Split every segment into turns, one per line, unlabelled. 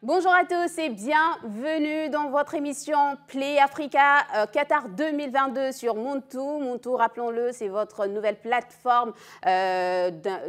Bonjour à tous et bienvenue dans votre émission Play Africa Qatar 2022 sur Muntu. Muntu, rappelons-le, c'est votre nouvelle plateforme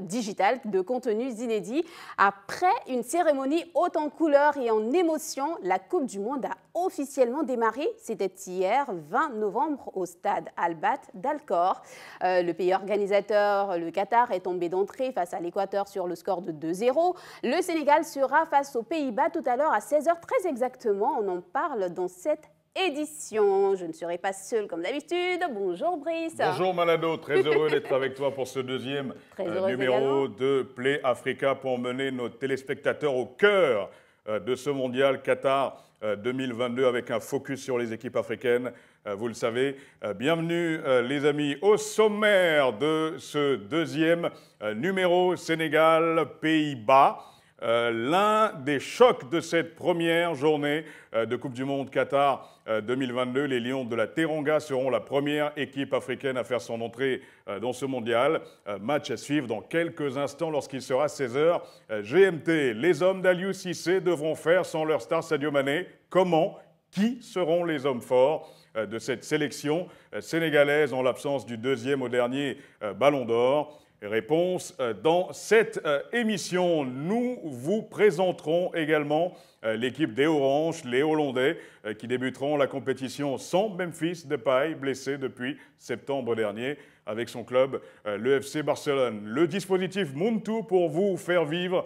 digitale de contenus inédits. Après une cérémonie haute en couleurs et en émotion, la Coupe du Monde a officiellement démarré. C'était hier, 20 novembre, au stade Al-Bat d'Al-Khor. Le pays organisateur, le Qatar, est tombé d'entrée face à l'Équateur sur le score de 2-0. Le Sénégal sera face aux Pays-Bas tout à l'heure à 16h très exactement. On en parle dans cette édition. Je ne serai pas seule comme d'habitude. Bonjour Brice.
Bonjour Malado, très heureux d'être avec toi pour ce deuxième numéro de Play Africa pour mener nos téléspectateurs au cœur de ce mondial Qatar 2022 avec un focus sur les équipes africaines. Vous le savez, bienvenue les amis au sommaire de ce deuxième numéro Sénégal-Pays-Bas. L'un des chocs de cette première journée de Coupe du Monde Qatar 2022. Les Lions de la Teranga seront la première équipe africaine à faire son entrée dans ce mondial. Match à suivre dans quelques instants lorsqu'il sera 16h. GMT, les hommes d'Aliou Cissé devront faire sans leur star Sadio Mané. Comment? Qui seront les hommes forts de cette sélection sénégalaise en l'absence du deuxième au dernier Ballon d'Or? Réponse dans cette émission. Nous vous présenterons également l'équipe des Oranges, les Hollandais, qui débuteront la compétition sans Memphis Depay, blessé depuis septembre dernier avec son club, le FC Barcelone. Le dispositif Muntu pour vous faire vivre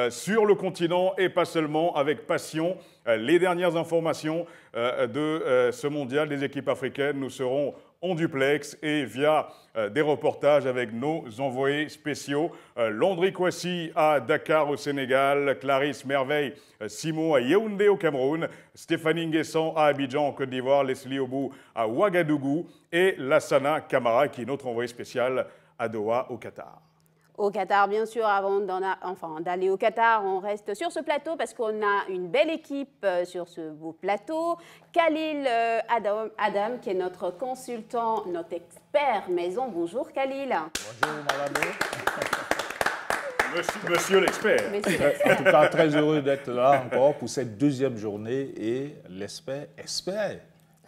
sur le continent et pas seulement, avec passion, les dernières informations de ce mondial des équipes africaines. Nous serons en duplex et via des reportages avec nos envoyés spéciaux. Landry Kwasi à Dakar au Sénégal, Clarisse Merveille Simon à Yaoundé au Cameroun, Stéphanie Nguessan à Abidjan en Côte d'Ivoire, Leslie Obou à Ouagadougou et Lassana Camara qui est notre envoyé spécial à Doha au Qatar.
Au Qatar, bien sûr, avant d'aller au Qatar, on reste sur ce plateau parce qu'on a une belle équipe sur ce beau plateau. Khalil Adam, qui est notre consultant, notre expert maison. Bonjour Khalil.
Bonjour Malado.
Monsieur l'expert.
En tout cas, très heureux d'être là encore pour cette deuxième journée et l'espère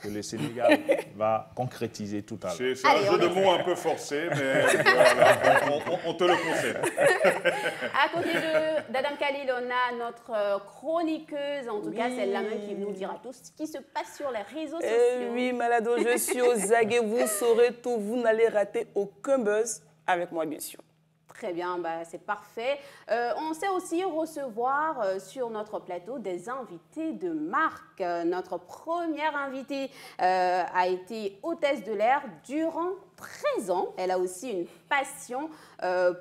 que le Sénégal va concrétiser tout à l'heure.
C'est un jeu de mots un peu forcé, mais voilà, on te le concède.
À côté d'Adam Khalil, on a notre chroniqueuse, en tout cas celle-là même qui nous dira tout ce qui se passe sur les réseaux sociaux.
Oui, Malado, je suis aux aguets, vous saurez tout, vous n'allez rater aucun buzz avec moi, bien sûr.
Très bien, c'est parfait. On sait aussi recevoir sur notre plateau des invités de marque. Notre première invitée a été hôtesse de l'air durant 13 ans. Elle a aussi une passion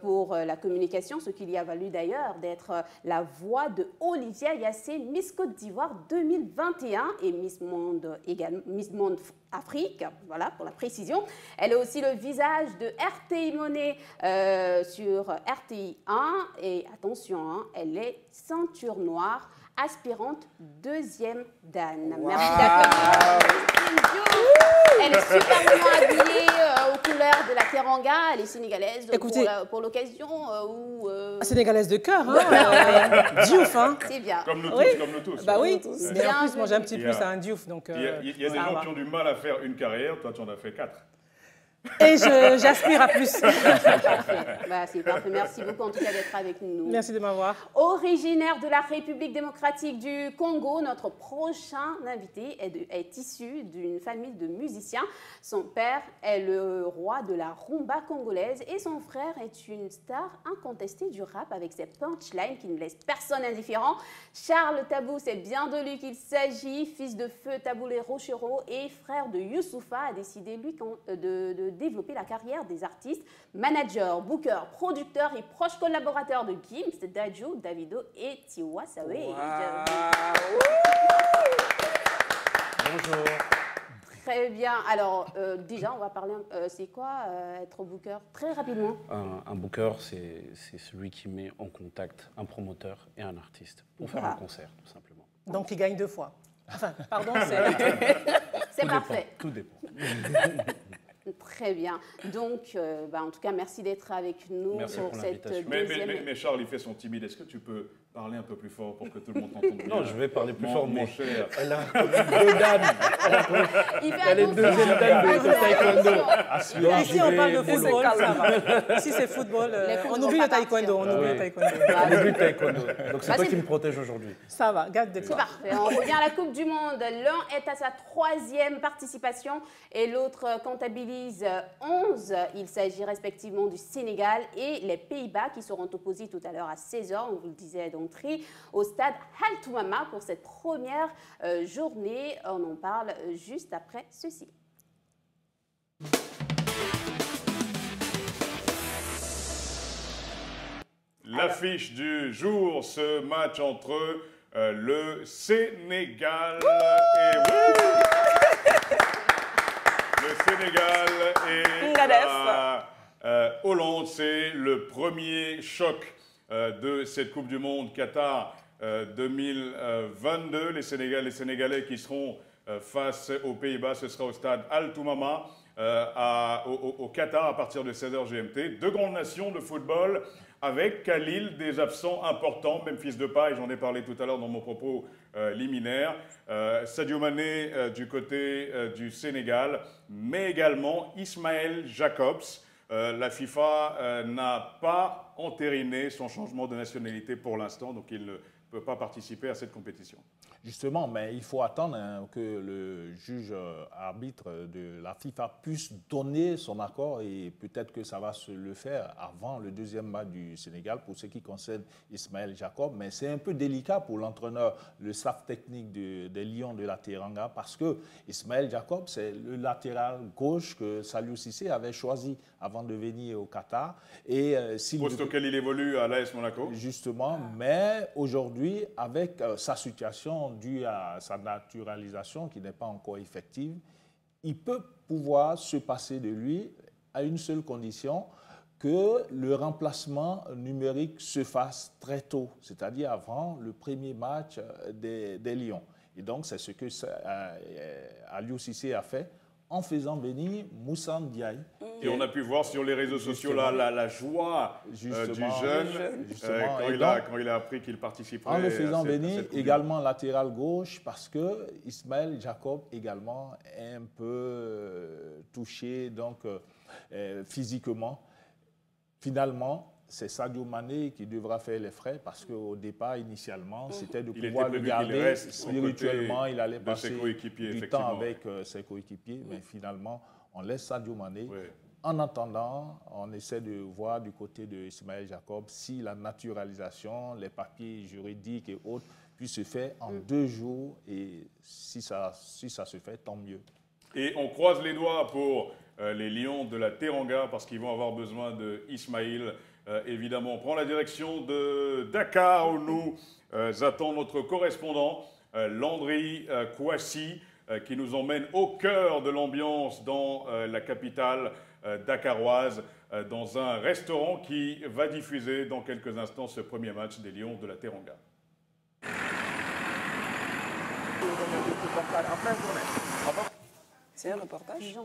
pour la communication, ce qui lui a valu d'ailleurs d'être la voix de Olivia Yassé, Miss Côte d'Ivoire 2021 et Miss Monde également, Miss Monde Afrique, voilà pour la précision. Elle est aussi le visage de RTI Monnaie sur RTI 1 et attention, hein, elle est ceinture noire, aspirante deuxième dan.
Wow.
Merci d'accueillir. Elle est superbement habillée aux couleurs de la Teranga. Elle est sénégalaise. Écoutez, pour l'occasion
sénégalaise de cœur, hein. Diouf, hein.
C'est bien.
Comme nous tous,
Oui.
comme nous tous.
Bah oui.
Tous.
Mais en plus, moi j'ai un petit
Il y
plus
a-
à un Diouf, donc.
Il y a des gens qui ont du mal à faire une carrière, toi tu en as fait 4.
Et j'aspire à plus.
C'est parfait. C'est parfait. Merci beaucoup en tout cas d'être avec nous.
Merci de m'avoir.
Originaire de la République démocratique du Congo, notre prochain invité est issu d'une famille de musiciens. Son père est le roi de la rumba congolaise et son frère est une star incontestée du rap avec ses punchlines qui ne laissent personne indifférent. Charles Tabou, c'est bien de lui qu'il s'agit. Fils de feu Taboulé Rochero et frère de Youssoufa, a décidé lui de développer la carrière des artistes, manager, booker, producteur et proche collaborateur de Gims, Dadju, Davido et Tiwa Savage.
Bonjour.
Très bien. Alors, déjà, on va parler, c'est quoi être booker? Très rapidement.
Un booker, c'est celui qui met en contact un promoteur et un artiste pour faire un concert, tout simplement.
Donc il gagne 2 fois. Enfin, pardon,
c'est parfait.
Tout dépend.
Très bien. Donc, en tout cas, merci d'être avec nous
Merci
pour
pour
cette
l'invitation.
deuxième...
Mais Charles, il fait son timide. Est-ce que tu peux parler un peu plus fort pour que tout le monde t'entende bien.
Non, je vais parler plus fort,
mon
mais
cher.
elle a deux dames.
Il fait
Elle est deuxième dame de taekwondo.
Ici, on parle de football, ça va. Si c'est football, on oublie le taekwondo. On oublie le taekwondo.
Elle est du taekwondo. Donc c'est toi qui me protège aujourd'hui.
Ça va, garde de
C'est
toi.
parfait. On revient à la Coupe du Monde. L'un est à sa 3e participation et l'autre comptabilise 11. Il s'agit respectivement du Sénégal et les Pays-Bas qui seront opposés tout à l'heure à 16h, on vous le disait d'entrée, au stade Al Toumama pour cette première journée. On en parle juste après ceci.
L'affiche du jour, ce match entre le Sénégal et... Le Sénégal et la Hollande, c'est le premier choc de cette Coupe du Monde Qatar 2022. Les Sénégalais qui seront face aux Pays-Bas, ce sera au stade Al Toumama au Qatar à partir de 16h GMT. Deux grandes nations de football avec Khalil, des absents importants, Memphis Depay, j'en ai parlé tout à l'heure dans mon propos liminaire, Sadio Mané du côté du Sénégal, mais également Ismaël Jacobs. La FIFA n'a pas entériné son changement de nationalité pour l'instant, donc il ne peut pas participer à cette compétition.
Justement, mais il faut attendre que le juge arbitre de la FIFA puisse donner son accord et peut-être que ça va se le faire avant le deuxième match du Sénégal pour ce qui concerne Ismaël Jacob. Mais c'est un peu délicat pour l'entraîneur, le staff technique des Lions de la Teranga parce que Ismaël Jacob, c'est le latéral gauche que Saliou Cissé avait choisi avant de venir au Qatar. Et
poste auquel il évolue à l'AS Monaco.
Justement, mais aujourd'hui, avec sa situation due à sa naturalisation qui n'est pas encore effective, il peut pouvoir se passer de lui à une seule condition, que le remplacement numérique se fasse très tôt, c'est-à-dire avant le premier match des Lions. Et donc, c'est ce que Aliou Cissé a fait en faisant venir Moussa Ndiaye.
Et on a pu voir sur les réseaux sociaux la joie du jeune quand il a appris qu'il participerait.
En le faisant venir également latéral gauche parce que Ismaël Jacob également est un peu touché donc, physiquement. Finalement, c'est Sadio Mané qui devra faire les frais parce qu'au départ, initialement, c'était de pouvoir le garder spirituellement. Il allait passer du temps avec ses coéquipiers, mais finalement, on laisse Sadio Mané. Oui. En attendant, on essaie de voir du côté de Ismaël Jacob si la naturalisation, les papiers juridiques et autres puissent se faire en 2 jours. Et si ça se fait, tant mieux.
Et on croise les doigts pour les Lions de la Teranga parce qu'ils vont avoir besoin d'Ismaïl. Évidemment, on prend la direction de Dakar où nous attend notre correspondant Landry Kouassi qui nous emmène au cœur de l'ambiance dans la capitale dakaroise, dans un restaurant qui va diffuser dans quelques instants ce premier match des Lions de la Teranga.
C'est un reportage.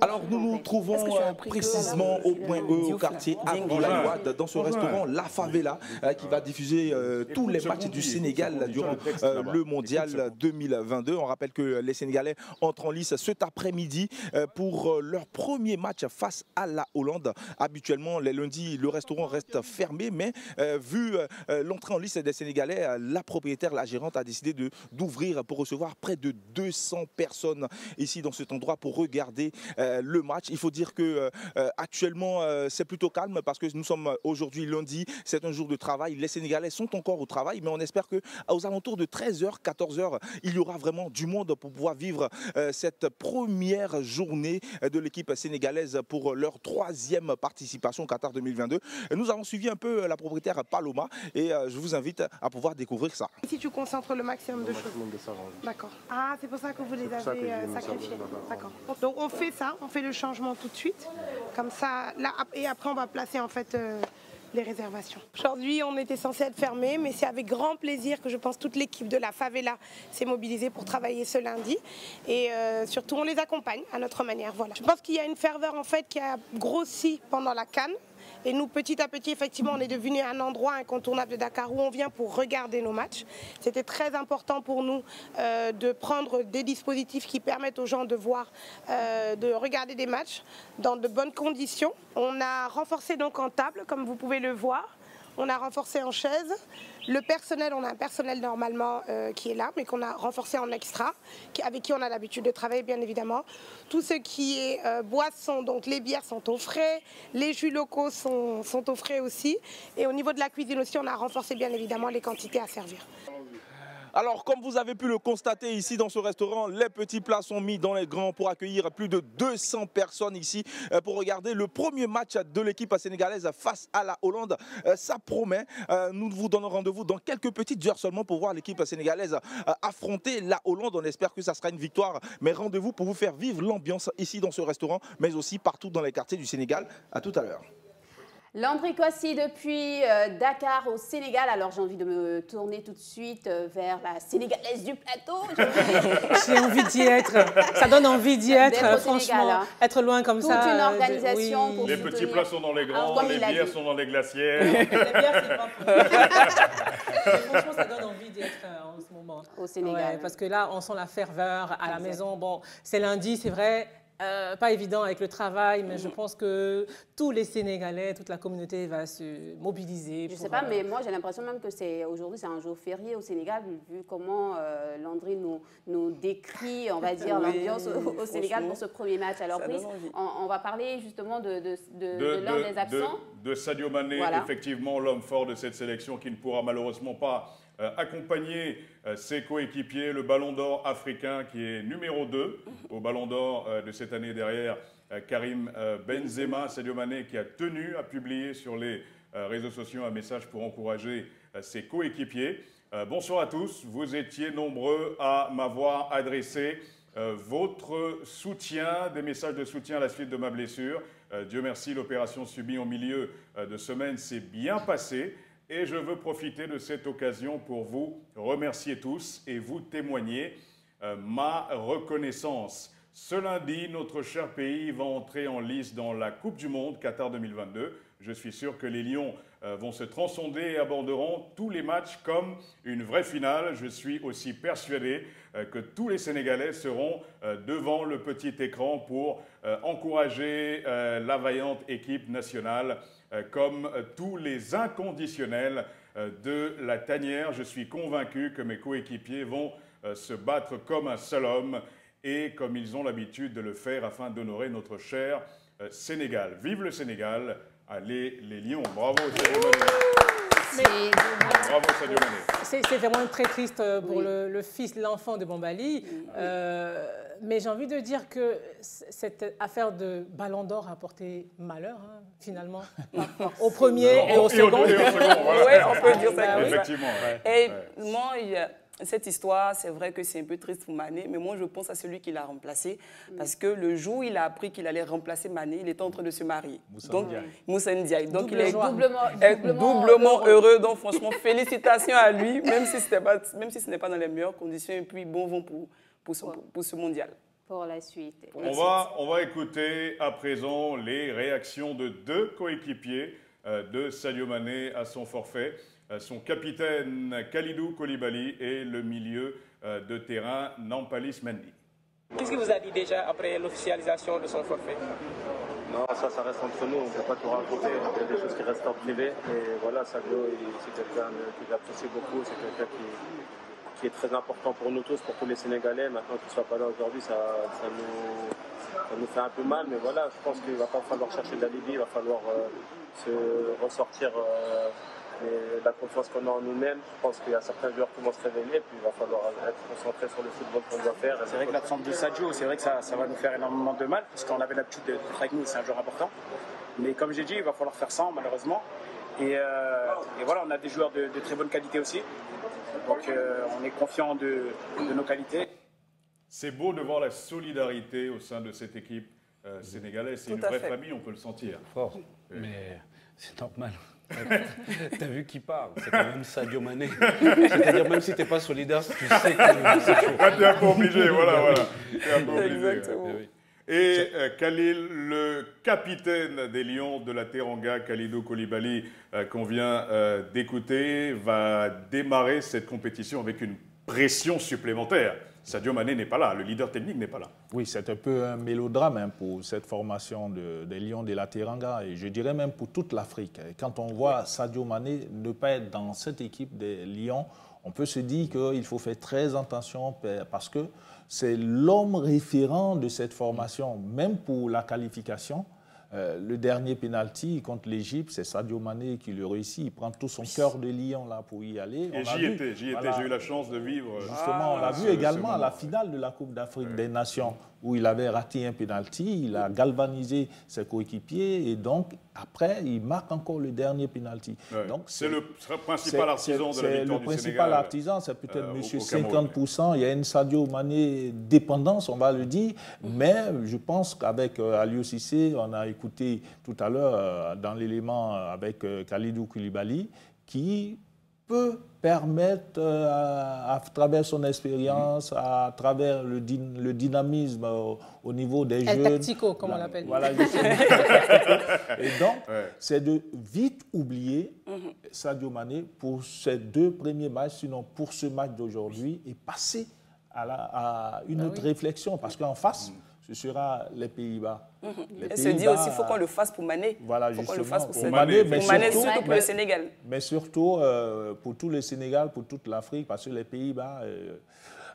Alors nous nous trouvons précisément au point E, au quartier Abdoulaye dans ce restaurant La Favela qui va diffuser tous les matchs du Sénégal durant le Mondial 2022. On rappelle que les Sénégalais entrent en lice cet après-midi pour leur premier match face à la Hollande. Habituellement, les lundis, le restaurant reste fermé, mais vu l'entrée en lice des Sénégalais, la propriétaire, la gérante a décidé d'ouvrir pour recevoir près de 200 personnes ici dans cet endroit pour regarder le match. Il faut dire que actuellement c'est plutôt calme parce que nous sommes aujourd'hui lundi, c'est un jour de travail. Les Sénégalais sont encore au travail, mais on espère qu'aux alentours de 13h, 14h, il y aura vraiment du monde pour pouvoir vivre cette première journée de l'équipe sénégalaise pour leur 3e participation au Qatar 2022. Nous avons suivi un peu la propriétaire Paloma et je vous invite à pouvoir découvrir ça.
Si tu concentres le maximum de choses. D'accord. Ah, c'est pour ça que vous les avez sacrifiés. D'accord. Donc on fait ça, on fait le changement tout de suite, comme ça, là, et après on va placer en fait les réservations. Aujourd'hui on était censé être fermé, mais c'est avec grand plaisir que je pense toute l'équipe de la Favela s'est mobilisée pour travailler ce lundi et surtout on les accompagne à notre manière. Voilà. Je pense qu'il y a une ferveur en fait qui a grossi pendant la CAN. Et nous, petit à petit, effectivement, on est devenu un endroit incontournable de Dakar où on vient pour regarder nos matchs. C'était très important pour nous de prendre des dispositifs qui permettent aux gens de regarder des matchs dans de bonnes conditions. On a renforcé donc en table, comme vous pouvez le voir. On a renforcé en chaise. Le personnel, on a un personnel normalement qui est là, mais qu'on a renforcé en extra, avec qui on a l'habitude de travailler, bien évidemment. Tout ce qui est boisson, donc les bières sont au frais, les jus locaux sont au frais aussi. Et au niveau de la cuisine aussi, on a renforcé, bien évidemment, les quantités à servir.
Alors, comme vous avez pu le constater ici dans ce restaurant, les petits plats sont mis dans les grands pour accueillir plus de 200 personnes ici pour regarder le premier match de l'équipe sénégalaise face à la Hollande. Ça promet. Nous vous donnons rendez-vous dans quelques petites heures seulement pour voir l'équipe sénégalaise affronter la Hollande. On espère que ça sera une victoire. Mais rendez-vous pour vous faire vivre l'ambiance ici dans ce restaurant, mais aussi partout dans les quartiers du Sénégal. À tout à l'heure.
Landry Kouassi depuis Dakar au Sénégal. Alors j'ai envie de me tourner tout de suite vers la Sénégalaise du plateau.
J'ai envie d'y être. Ça donne envie d'y être, franchement. Hein. Être loin comme
toute
ça.
Toute une organisation
oui.
pour
les
soutenir.
petits plats sont dans les grands, les bières sont dans les glacières. Les
bières, c'est pas franchement, ça donne envie d'y être en ce moment.
Au Sénégal.
Ouais, parce que là, on sent la ferveur à la maison. Bon, c'est lundi, c'est vrai. Pas évident avec le travail, mais je pense que tous les Sénégalais, toute la communauté va se mobiliser.
Je ne sais pas, mais moi j'ai l'impression même que aujourd'hui c'est un jour férié au Sénégal, vu comment Landry nous décrit, on va dire, l'ambiance au Sénégal pour ce premier match. Alors Brice, on va parler justement de l'un des absents.
De Sadio Mané, voilà. Effectivement l'homme fort de cette sélection qui ne pourra malheureusement pas accompagner ses coéquipiers, le Ballon d'Or africain qui est numéro 2 au Ballon d'Or de cette année derrière Karim Benzema. Sadio Mané qui a tenu à publier sur les réseaux sociaux un message pour encourager ses coéquipiers. Bonsoir à tous, vous étiez nombreux à m'avoir adressé votre soutien, des messages de soutien à la suite de ma blessure. Dieu merci, l'opération subie en milieu de semaine s'est bien passée. Et je veux profiter de cette occasion pour vous remercier tous et vous témoigner ma reconnaissance. Ce lundi, notre cher pays va entrer en lice dans la Coupe du Monde Qatar 2022. Je suis sûr que les Lions vont se transcender et aborderont tous les matchs comme une vraie finale. Je suis aussi persuadé que tous les Sénégalais seront devant le petit écran pour encourager la vaillante équipe nationale comme tous les inconditionnels de la tanière. Je suis convaincu que mes coéquipiers vont se battre comme un seul homme et comme ils ont l'habitude de le faire afin d'honorer notre cher Sénégal. Vive le Sénégal! Allez les Lions! Bravo Sadio Mané! Bravo Sadio Mané!
C'est vraiment très triste pour le fils, l'enfant de Bambali. Mais j'ai envie de dire que cette affaire de Ballon d'Or a porté malheur, hein, finalement, au premier et au second.
Oui, on peut dire ça.
Effectivement.
Et moi, cette histoire, c'est vrai que c'est un peu triste pour Mané, mais moi, je pense à celui qui l'a remplacé, parce que le jour où il a appris qu'il allait remplacer Mané, il était en train de se marier. Moussa Ndiaye. Donc, il est doublement heureux. Donc, franchement, félicitations à lui, même si ce n'est pas dans les meilleures conditions, et puis bon vent pour ce mondial.
Pour la suite.
On va écouter à présent les réactions de deux coéquipiers de Sadio Mané à son forfait. Son capitaine Kalidou Koulibaly et le milieu de terrain Nampalys Mendy.
Qu'est-ce qu'il vous a dit déjà après l'officialisation de son forfait?
Non, ça reste entre nous, on ne peut pas tout raconter, il y a des choses qui restent en privé. Et voilà, Sadio, c'est quelqu'un que j'apprécie beaucoup, c'est quelqu'un qui est très important pour nous tous, pour tous les Sénégalais. Maintenant qu'il ne soit pas là aujourd'hui, ça nous fait un peu mal, mais voilà, je pense qu'il ne va pas falloir chercher de l'alibi, il va falloir se ressortir la confiance qu'on a en nous-mêmes. Je pense qu'il y a certains joueurs qui vont se révéler, puis il va falloir être concentré sur le football qu'on doit faire.
C'est vrai que l'absence de Sadio, c'est vrai que ça va nous faire énormément de mal, parce qu'on avait l'habitude d'être avec nous, c'est un joueur important. Mais comme j'ai dit, il va falloir faire sans, malheureusement. Et voilà, on a des joueurs de très bonne qualité aussi. Donc on est confiant de nos qualités.
C'est beau de voir la solidarité au sein de cette équipe sénégalaise. C'est une vraie famille, on peut le sentir.
Fort, mais c'est normal. T'as vu qui parle? C'est quand même Sadio Mané. C'est-à-dire, même si t'es pas solidaire, tu sais que c'est chaud.
T'es un peu obligé, voilà. T'es un peu obligé.
Exactement.
Et Khalil, le capitaine des Lions de la Teranga, Kalidou Koulibaly, qu'on vient d'écouter, va démarrer cette compétition avec une pression supplémentaire. Sadio Mané n'est pas là, le leader technique n'est pas là.
Oui, c'est un peu un mélodrame pour cette formation des Lions de la Teranga et je dirais même pour toute l'Afrique. Quand on voit Sadio Mané ne pas être dans cette équipe des Lions, on peut se dire qu'il faut faire très attention parce que c'est l'homme référent de cette formation, même pour la qualification. Le dernier penalty contre l'Égypte, c'est Sadio Mané qui le réussit. Il prend tout son cœur de lion là pour y aller.
Et j'y étais, j'ai eu la chance de vivre.
Justement, on l'a vu également à la finale de la Coupe d'Afrique des Nations, où il avait raté un penalty, il a galvanisé ses coéquipiers et donc après, il marque encore le dernier penalty.
Ouais. C'est le principal artisan de la victoire du Sénégal.
Le principal artisan, c'est peut-être monsieur 50%. Il y a une Sadio Mané dépendance, on va le dire, mais je pense qu'avec Aliou Cissé, on a écouté tout à l'heure dans l'élément avec Kalidou Koulibaly, qui peut permettre, à travers son expérience, à travers le dynamisme au niveau des jeunes...
tactico, comme on l'appelle.
Voilà, et donc, c'est de vite oublier Sadio Mané pour ces 2 premiers matchs, sinon pour ce match d'aujourd'hui, et passer à une autre réflexion, parce qu'en face, ce sera les Pays-Bas.
Et se dit aussi qu'il faut qu'on le fasse pour Mané.
Voilà,
faut qu'on le fasse
pour Mané,
mais surtout pour le Sénégal.
Mais surtout pour tout le Sénégal, pour toute l'Afrique, parce que les Pays-Bas,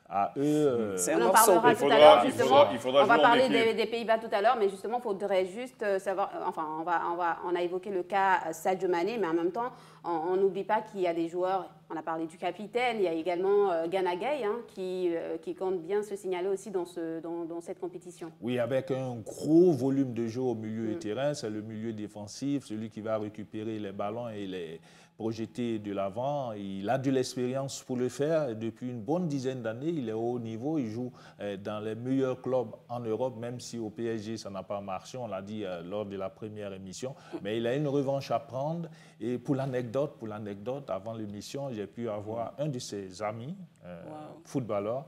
à eux...
On en parlera tout à l'heure, justement. On va parler des Pays-Bas tout à l'heure, mais justement, il faudrait juste savoir... Enfin, on a évoqué le cas Sadio Mané, mais en même temps, on n'oublie pas qu'il y a des joueurs... On a parlé du capitaine, il y a également Gana Gueye qui compte bien se signaler aussi dans cette compétition.
Oui, avec un gros volume de jeu au milieu du terrain, c'est le milieu défensif, celui qui va récupérer les ballons et les projeter de l'avant. Il a de l'expérience pour le faire. Depuis une bonne dizaine d'années, il est au haut niveau. Il joue dans les meilleurs clubs en Europe, même si au PSG, ça n'a pas marché. On l'a dit lors de la première émission. Mais il a une revanche à prendre. Et pour l'anecdote, avant l'émission, j'ai pu avoir un de ses amis, footballeur,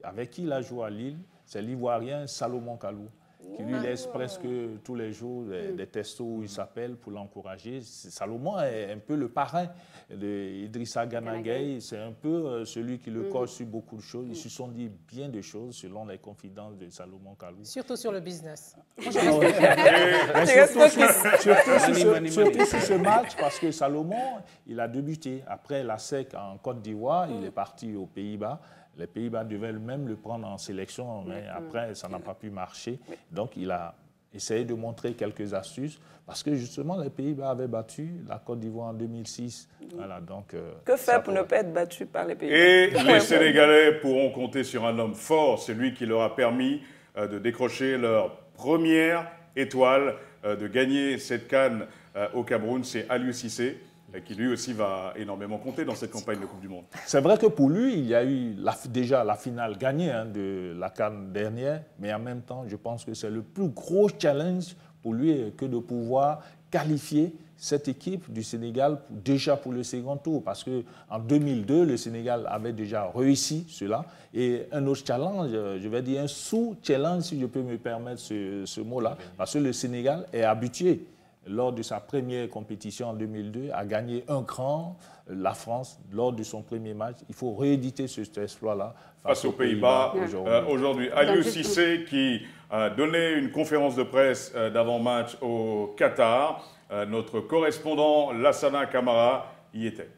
avec qui il a joué à Lille. C'est l'Ivoirien Salomon Kalou, qui lui laisse presque tous les jours des testos où il s'appelle pour l'encourager. Salomon est un peu le parrain d'Idrissa Gana Gueye. C'est un peu celui qui le coche sur beaucoup de choses. Ils se sont dit bien de choses selon les confidences de Salomon Kalou.
Surtout sur le business.
Surtout sur ce match, parce que Salomon, il a débuté. Après la SEC en Côte d'Ivoire, il est parti aux Pays-Bas. Les Pays-Bas devaient même le prendre en sélection, mais après, ça n'a pas pu marcher. Donc, il a essayé de montrer quelques astuces, parce que justement, les Pays-Bas avaient battu la Côte d'Ivoire en 2006. Voilà, donc,
que faire pour ne pas être battu par les Pays-Bas?
Et les Sénégalais pourront compter sur un homme fort, celui qui leur a permis de décrocher leur première étoile, de gagner cette CAN au Cameroun, c'est Aliou Cissé, qui lui aussi va énormément compter dans cette campagne de Coupe du Monde.
C'est vrai que pour lui, il y a eu déjà la finale gagnée de la CAN dernière, mais en même temps, je pense que c'est le plus gros challenge pour lui que de pouvoir qualifier cette équipe du Sénégal déjà pour le second tour, parce qu'en 2002, le Sénégal avait déjà réussi cela. Et un autre challenge, je vais dire un sous-challenge, si je peux me permettre ce mot-là, parce que le Sénégal est habitué, lors de sa première compétition en 2002, a gagné un cran, la France, lors de son premier match. Il faut rééditer cet exploit-là
face aux Pays-Bas aujourd'hui. Aliou Cissé qui a donné une conférence de presse d'avant-match au Qatar. Notre correspondant Lassana Camara y était.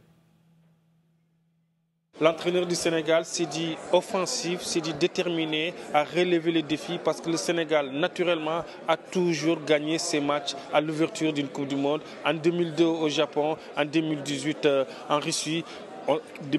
L'entraîneur du Sénégal s'est dit offensif, s'est dit déterminé à relever les défis parce que le Sénégal, naturellement, a toujours gagné ses matchs à l'ouverture d'une Coupe du Monde. En 2002 au Japon, en 2018 en Russie.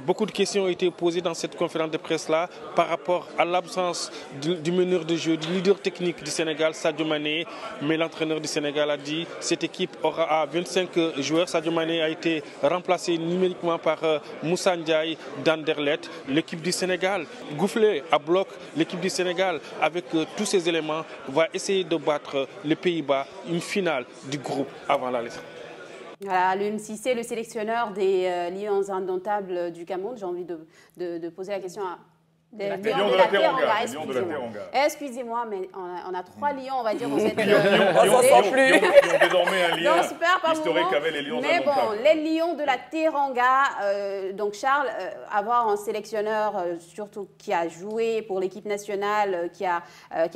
Beaucoup de questions ont été posées dans cette conférence de presse-là par rapport à l'absence du meneur de jeu, du leader technique du Sénégal, Sadio Mané. Mais l'entraîneur du Sénégal a dit que cette équipe aura 25 joueurs. Sadio Mané a été remplacé numériquement par Moussa Ndiaye d'Anderlecht. L'équipe du Sénégal, goufflée à bloc, l'équipe du Sénégal, avec tous ces éléments, va essayer de battre les Pays-Bas, une finale du groupe avant la lettre.
Voilà, Aliou Cissé, le sélectionneur des Lions indomptables du Cameroun. J'ai envie de poser la question à Les lions de la Teranga. Excusez-moi, mais on a 3 lions, on va dire, dans cette
Qui ont désormais un lien historique avec les lions de la
Mais bon, les lions de la Teranga, donc Charles, avoir un sélectionneur surtout qui a joué pour l'équipe nationale, qui a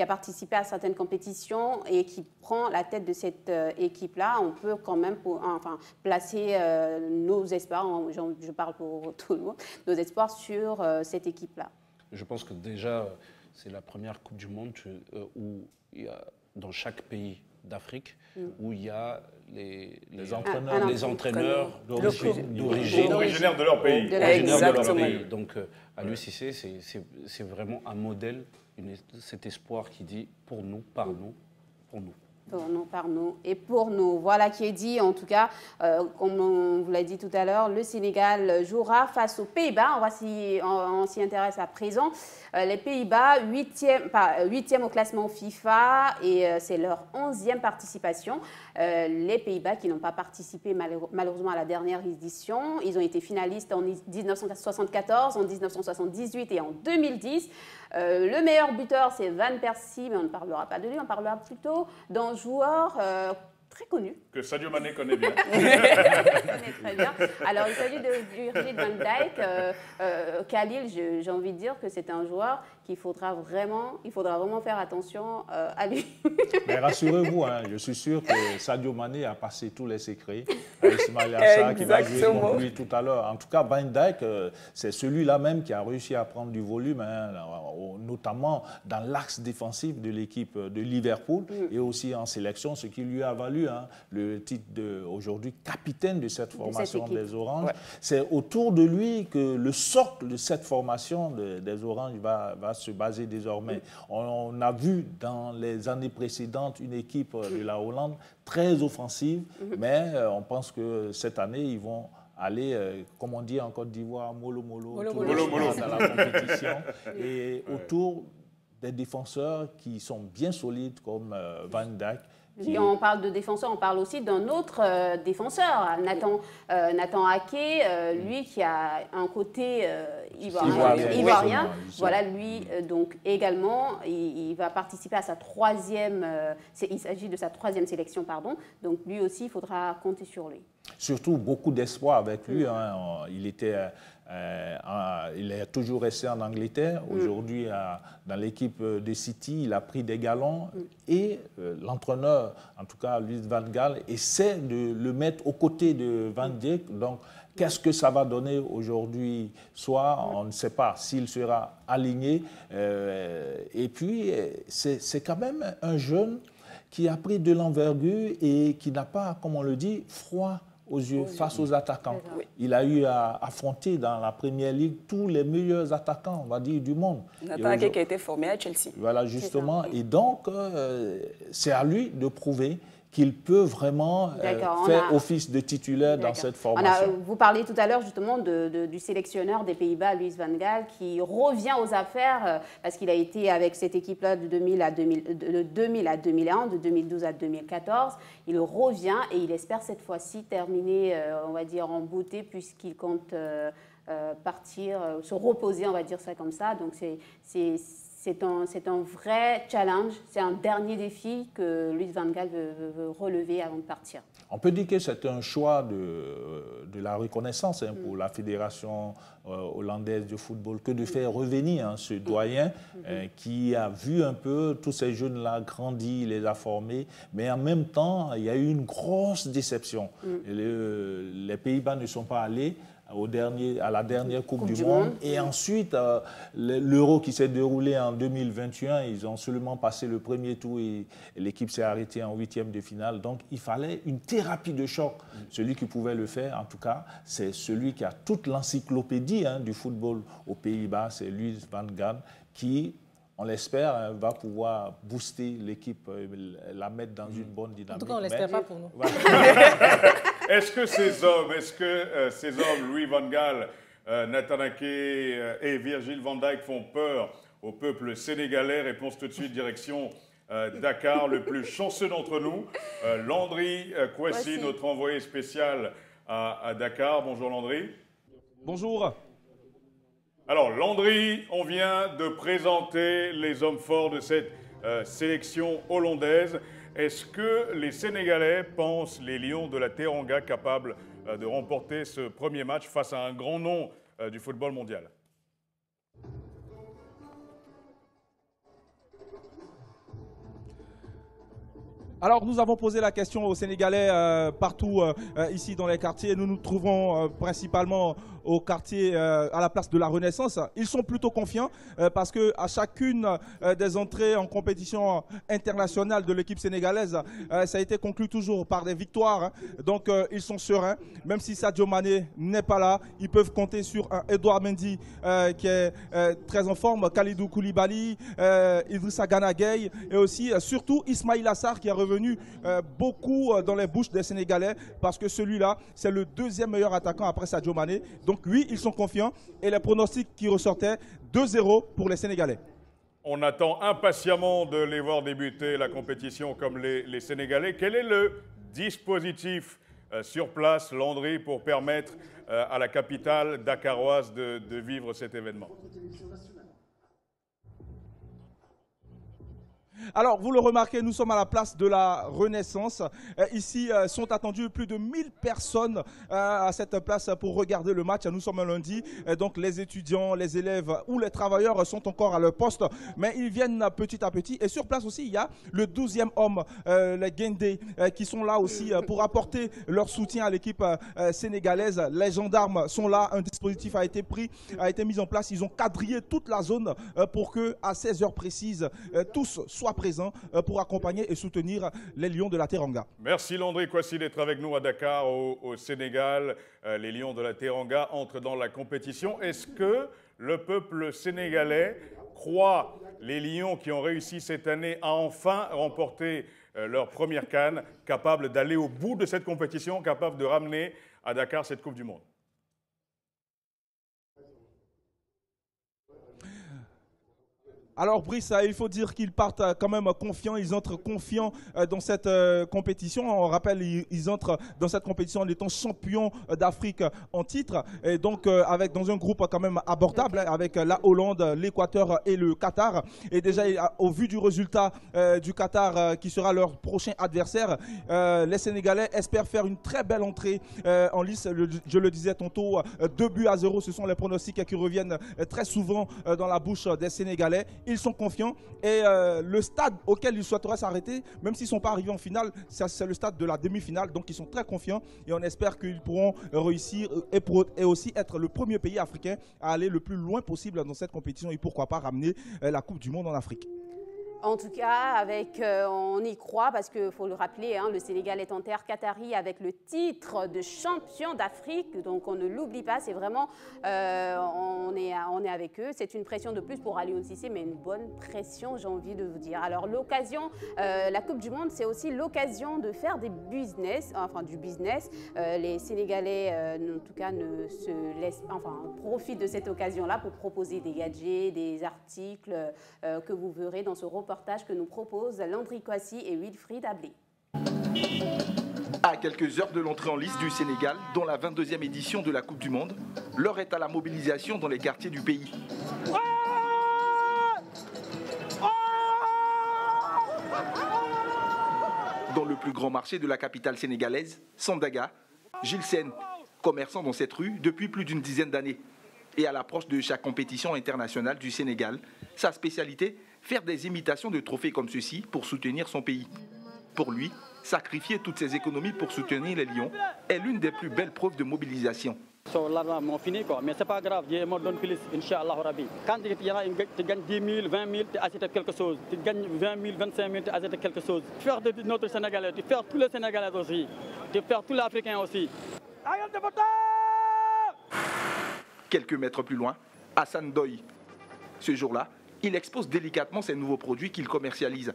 participé à certaines compétitions et qui prend la tête de cette équipe-là, on peut quand même placer nos espoirs, je parle pour tout le monde, nos espoirs sur cette équipe-là.
Je pense que déjà, c'est la première Coupe du Monde où il y a, dans chaque pays d'Afrique, où il y a les entraîneurs d'origine.
Originaires de leur pays.
Donc, à l'UCC, c'est vraiment un modèle, cet espoir qui dit pour nous, par nous, pour nous.
Pour nous, par nous et pour nous. Voilà qui est dit. En tout cas, comme on vous l'a dit tout à l'heure, le Sénégal jouera face aux Pays-Bas. On s'y intéresse à présent. Les Pays-Bas, 8e au classement FIFA et c'est leur 11e participation. Les Pays-Bas qui n'ont pas participé malheureusement à la dernière édition. Ils ont été finalistes en 1974, en 1978 et en 2010. Le meilleur buteur, c'est Van Persie, mais on ne parlera pas de lui, on parlera plutôt d'un joueur très connu.
Que Sadio Mané connaît bien.
connaît très bien. Alors, il s'agit de Virgil van Dijk. Khalil, j'ai envie de dire que c'est un joueur qu'il faudra vraiment faire attention à lui.
Mais rassurez-vous, hein, je suis sûr que Sadio Mané a passé tous les secrets à Ismaïla Sarr qui va jouer contre lui tout à l'heure. En tout cas, Van Dijk, c'est celui-là même qui a réussi à prendre du volume, hein, notamment dans l'axe défensif de l'équipe de Liverpool et aussi en sélection, ce qui lui a valu le titre aujourd'hui capitaine de cette formation des Oranges. Ouais. C'est autour de lui que le socle de cette formation des Oranges va se baser désormais. On a vu dans les années précédentes une équipe de la Hollande très offensive, mais on pense que cette année, ils vont aller, comme on dit en Côte d'Ivoire, mollo dans la compétition et autour des défenseurs qui sont bien solides comme Van Dijk.
Et on parle de défenseur, on parle aussi d'un autre défenseur, Nathan Ake, lui qui a un côté ivoirien. Voilà, lui, donc également, il va participer à sa troisième, il s'agit de sa troisième sélection, pardon. Donc lui aussi, il faudra compter sur lui.
Surtout beaucoup d'espoir avec lui. Il est toujours resté en Angleterre. Aujourd'hui, dans l'équipe de City, il a pris des galons et l'entraîneur, en tout cas Louis van Gaal, essaie de le mettre aux côtés de Van Dijk. Donc, qu'est-ce que ça va donner aujourd'hui? Soit on ne sait pas s'il sera aligné. Et puis, c'est quand même un jeune qui a pris de l'envergure et qui n'a pas, comme on le dit, froid aux yeux face aux attaquants. Il a eu à affronter dans la Première Ligue tous les meilleurs attaquants, on va dire, du monde.
Nathan Ake qui a été formé à Chelsea.
Voilà, justement. Et donc, c'est à lui de prouver qu'il peut vraiment faire office de titulaire dans cette formation.
Vous parliez tout à l'heure justement du sélectionneur des Pays-Bas, Louis van Gaal, qui revient aux affaires parce qu'il a été avec cette équipe-là de 2000 à 2001, de 2012 à 2014. Il revient et il espère cette fois-ci terminer, on va dire, en beauté puisqu'il compte partir, se reposer, on va dire ça comme ça. Donc c'est un vrai challenge, c'est un dernier défi que Louis van Gaal veut relever avant de partir.
On peut dire que c'est un choix de la reconnaissance pour la Fédération hollandaise de football que de faire revenir ce doyen qui a vu un peu tous ces jeunes-là grandir, les a formés, mais en même temps, il y a eu une grosse déception. Les Pays-Bas ne sont pas allés à la dernière Coupe du Monde. Et ensuite, l'Euro qui s'est déroulé en 2021, ils ont seulement passé le premier tour et l'équipe s'est arrêtée en 8e de finale. Donc, il fallait une thérapie de choc. Celui qui pouvait le faire, en tout cas, c'est celui qui a toute l'encyclopédie du football aux Pays-Bas, c'est Louis van Gaal, qui, on l'espère, va pouvoir booster l'équipe, la mettre dans une bonne dynamique.
En tout cas, on ne l'espère pas pour nous.
Est-ce que ces hommes, Louis van Gaal, Nathan Ake et Virgil van Dijk font peur au peuple sénégalais? Réponse tout de suite, direction Dakar, le plus chanceux d'entre nous, Landry Kouassi, notre envoyé spécial à Dakar. Bonjour Landry.
Bonjour.
Alors, Landry, on vient de présenter les hommes forts de cette sélection hollandaise. Est-ce que les Sénégalais pensent les Lions de la Teranga capables de remporter ce premier match face à un grand nom du football mondial?
Alors nous avons posé la question aux Sénégalais partout ici dans les quartiers. Nous nous trouvons principalement au quartier à la place de la Renaissance. Ils sont plutôt confiants parce qu'à chacune des entrées en compétition internationale de l'équipe sénégalaise, ça a été conclu toujours par des victoires. Donc ils sont sereins. Même si Sadio Mané n'est pas là, ils peuvent compter sur un Edouard Mendy qui est très en forme, Kalidou Koulibaly, Idrissa Gana Gueye et aussi surtout Ismaïla Sarr qui est revenu beaucoup dans les bouches des Sénégalais parce que celui-là, c'est le deuxième meilleur attaquant après Sadio Mané. Donc oui, ils sont confiants et les pronostics qui ressortaient 2-0 pour les Sénégalais.
On attend impatiemment de les voir débuter la compétition comme les Sénégalais. Quel est le dispositif sur place, Landry, pour permettre à la capitale dakaroise de vivre cet événement?
Alors, vous le remarquez, nous sommes à la place de la Renaissance. Ici, sont attendues plus de 1000 personnes à cette place pour regarder le match. Nous sommes un lundi, donc les étudiants, les élèves ou les travailleurs sont encore à leur poste, mais ils viennent petit à petit. Et sur place aussi, il y a le 12e homme, les Guendé, qui sont là aussi pour apporter leur soutien à l'équipe sénégalaise. Les gendarmes sont là, un dispositif a été mis en place. Ils ont quadrillé toute la zone pour que, à 16 heures précises, tous soient présents pour accompagner et soutenir les Lions de la Teranga.
Merci Landry Kouassi d'être avec nous à Dakar, au Sénégal. Les Lions de la Teranga entrent dans la compétition. Est-ce que le peuple sénégalais croit les Lions qui ont réussi cette année à enfin remporter leur première CAN, capables d'aller au bout de cette compétition, capables de ramener à Dakar cette Coupe du Monde?
Alors Brice, il faut dire qu'ils partent quand même confiants, ils entrent confiants dans cette compétition. On rappelle, ils entrent dans cette compétition en étant champions d'Afrique en titre. Et donc dans un groupe quand même abordable, avec la Hollande, l'Équateur et le Qatar. Et déjà, au vu du résultat du Qatar qui sera leur prochain adversaire, les Sénégalais espèrent faire une très belle entrée en lice. Je le disais tantôt, 2-0, ce sont les pronostics qui reviennent très souvent dans la bouche des Sénégalais. Ils sont confiants et le stade auquel ils souhaiteraient s'arrêter, même s'ils ne sont pas arrivés en finale, c'est le stade de la demi-finale. Donc ils sont très confiants et on espère qu'ils pourront réussir et aussi être le premier pays africain à aller le plus loin possible dans cette compétition et pourquoi pas ramener la Coupe du Monde en Afrique.
En tout cas, on y croit parce qu'il faut le rappeler, le Sénégal est en terre qatari avec le titre de champion d'Afrique. Donc on ne l'oublie pas, c'est vraiment, on est avec eux. C'est une pression de plus pour Aliou Cissé, mais une bonne pression, j'ai envie de vous dire. Alors l'occasion, la Coupe du Monde, c'est aussi l'occasion de faire du business. Les Sénégalais, en tout cas, profitent de cette occasion-là pour proposer des gadgets, des articles que vous verrez dans ce reportage que nous proposent Landry Kouassi et Wilfried Ablé.
À quelques heures de l'entrée en lice du Sénégal, dans la 22e édition de la Coupe du Monde, l'heure est à la mobilisation dans les quartiers du pays. Dans le plus grand marché de la capitale sénégalaise, Sandaga, Gilles Sène, commerçant dans cette rue depuis plus d'une dizaine d'années. Et à l'approche de chaque compétition internationale du Sénégal, sa spécialité, faire des imitations de trophées comme ceux-ci pour soutenir son pays. Pour lui, sacrifier toutes ses économies pour soutenir les Lions est l'une des plus belles preuves de mobilisation.
L'argent fini quoi, mais c'est pas grave, Dieu me donne plus, Inch'Allah Rabbi. Quand tu gagnes 10 000, 20 000, tu achètes quelque chose. Tu gagnes 20 000, 25 000, tu achètes quelque chose. Faire de notre Sénégalais, tu fais tous les Sénégalais aussi, tu fais tous les Africains aussi.
Quelques mètres plus loin, Hassan Doy. Ce jour-là, il expose délicatement ses nouveaux produits qu'il commercialise.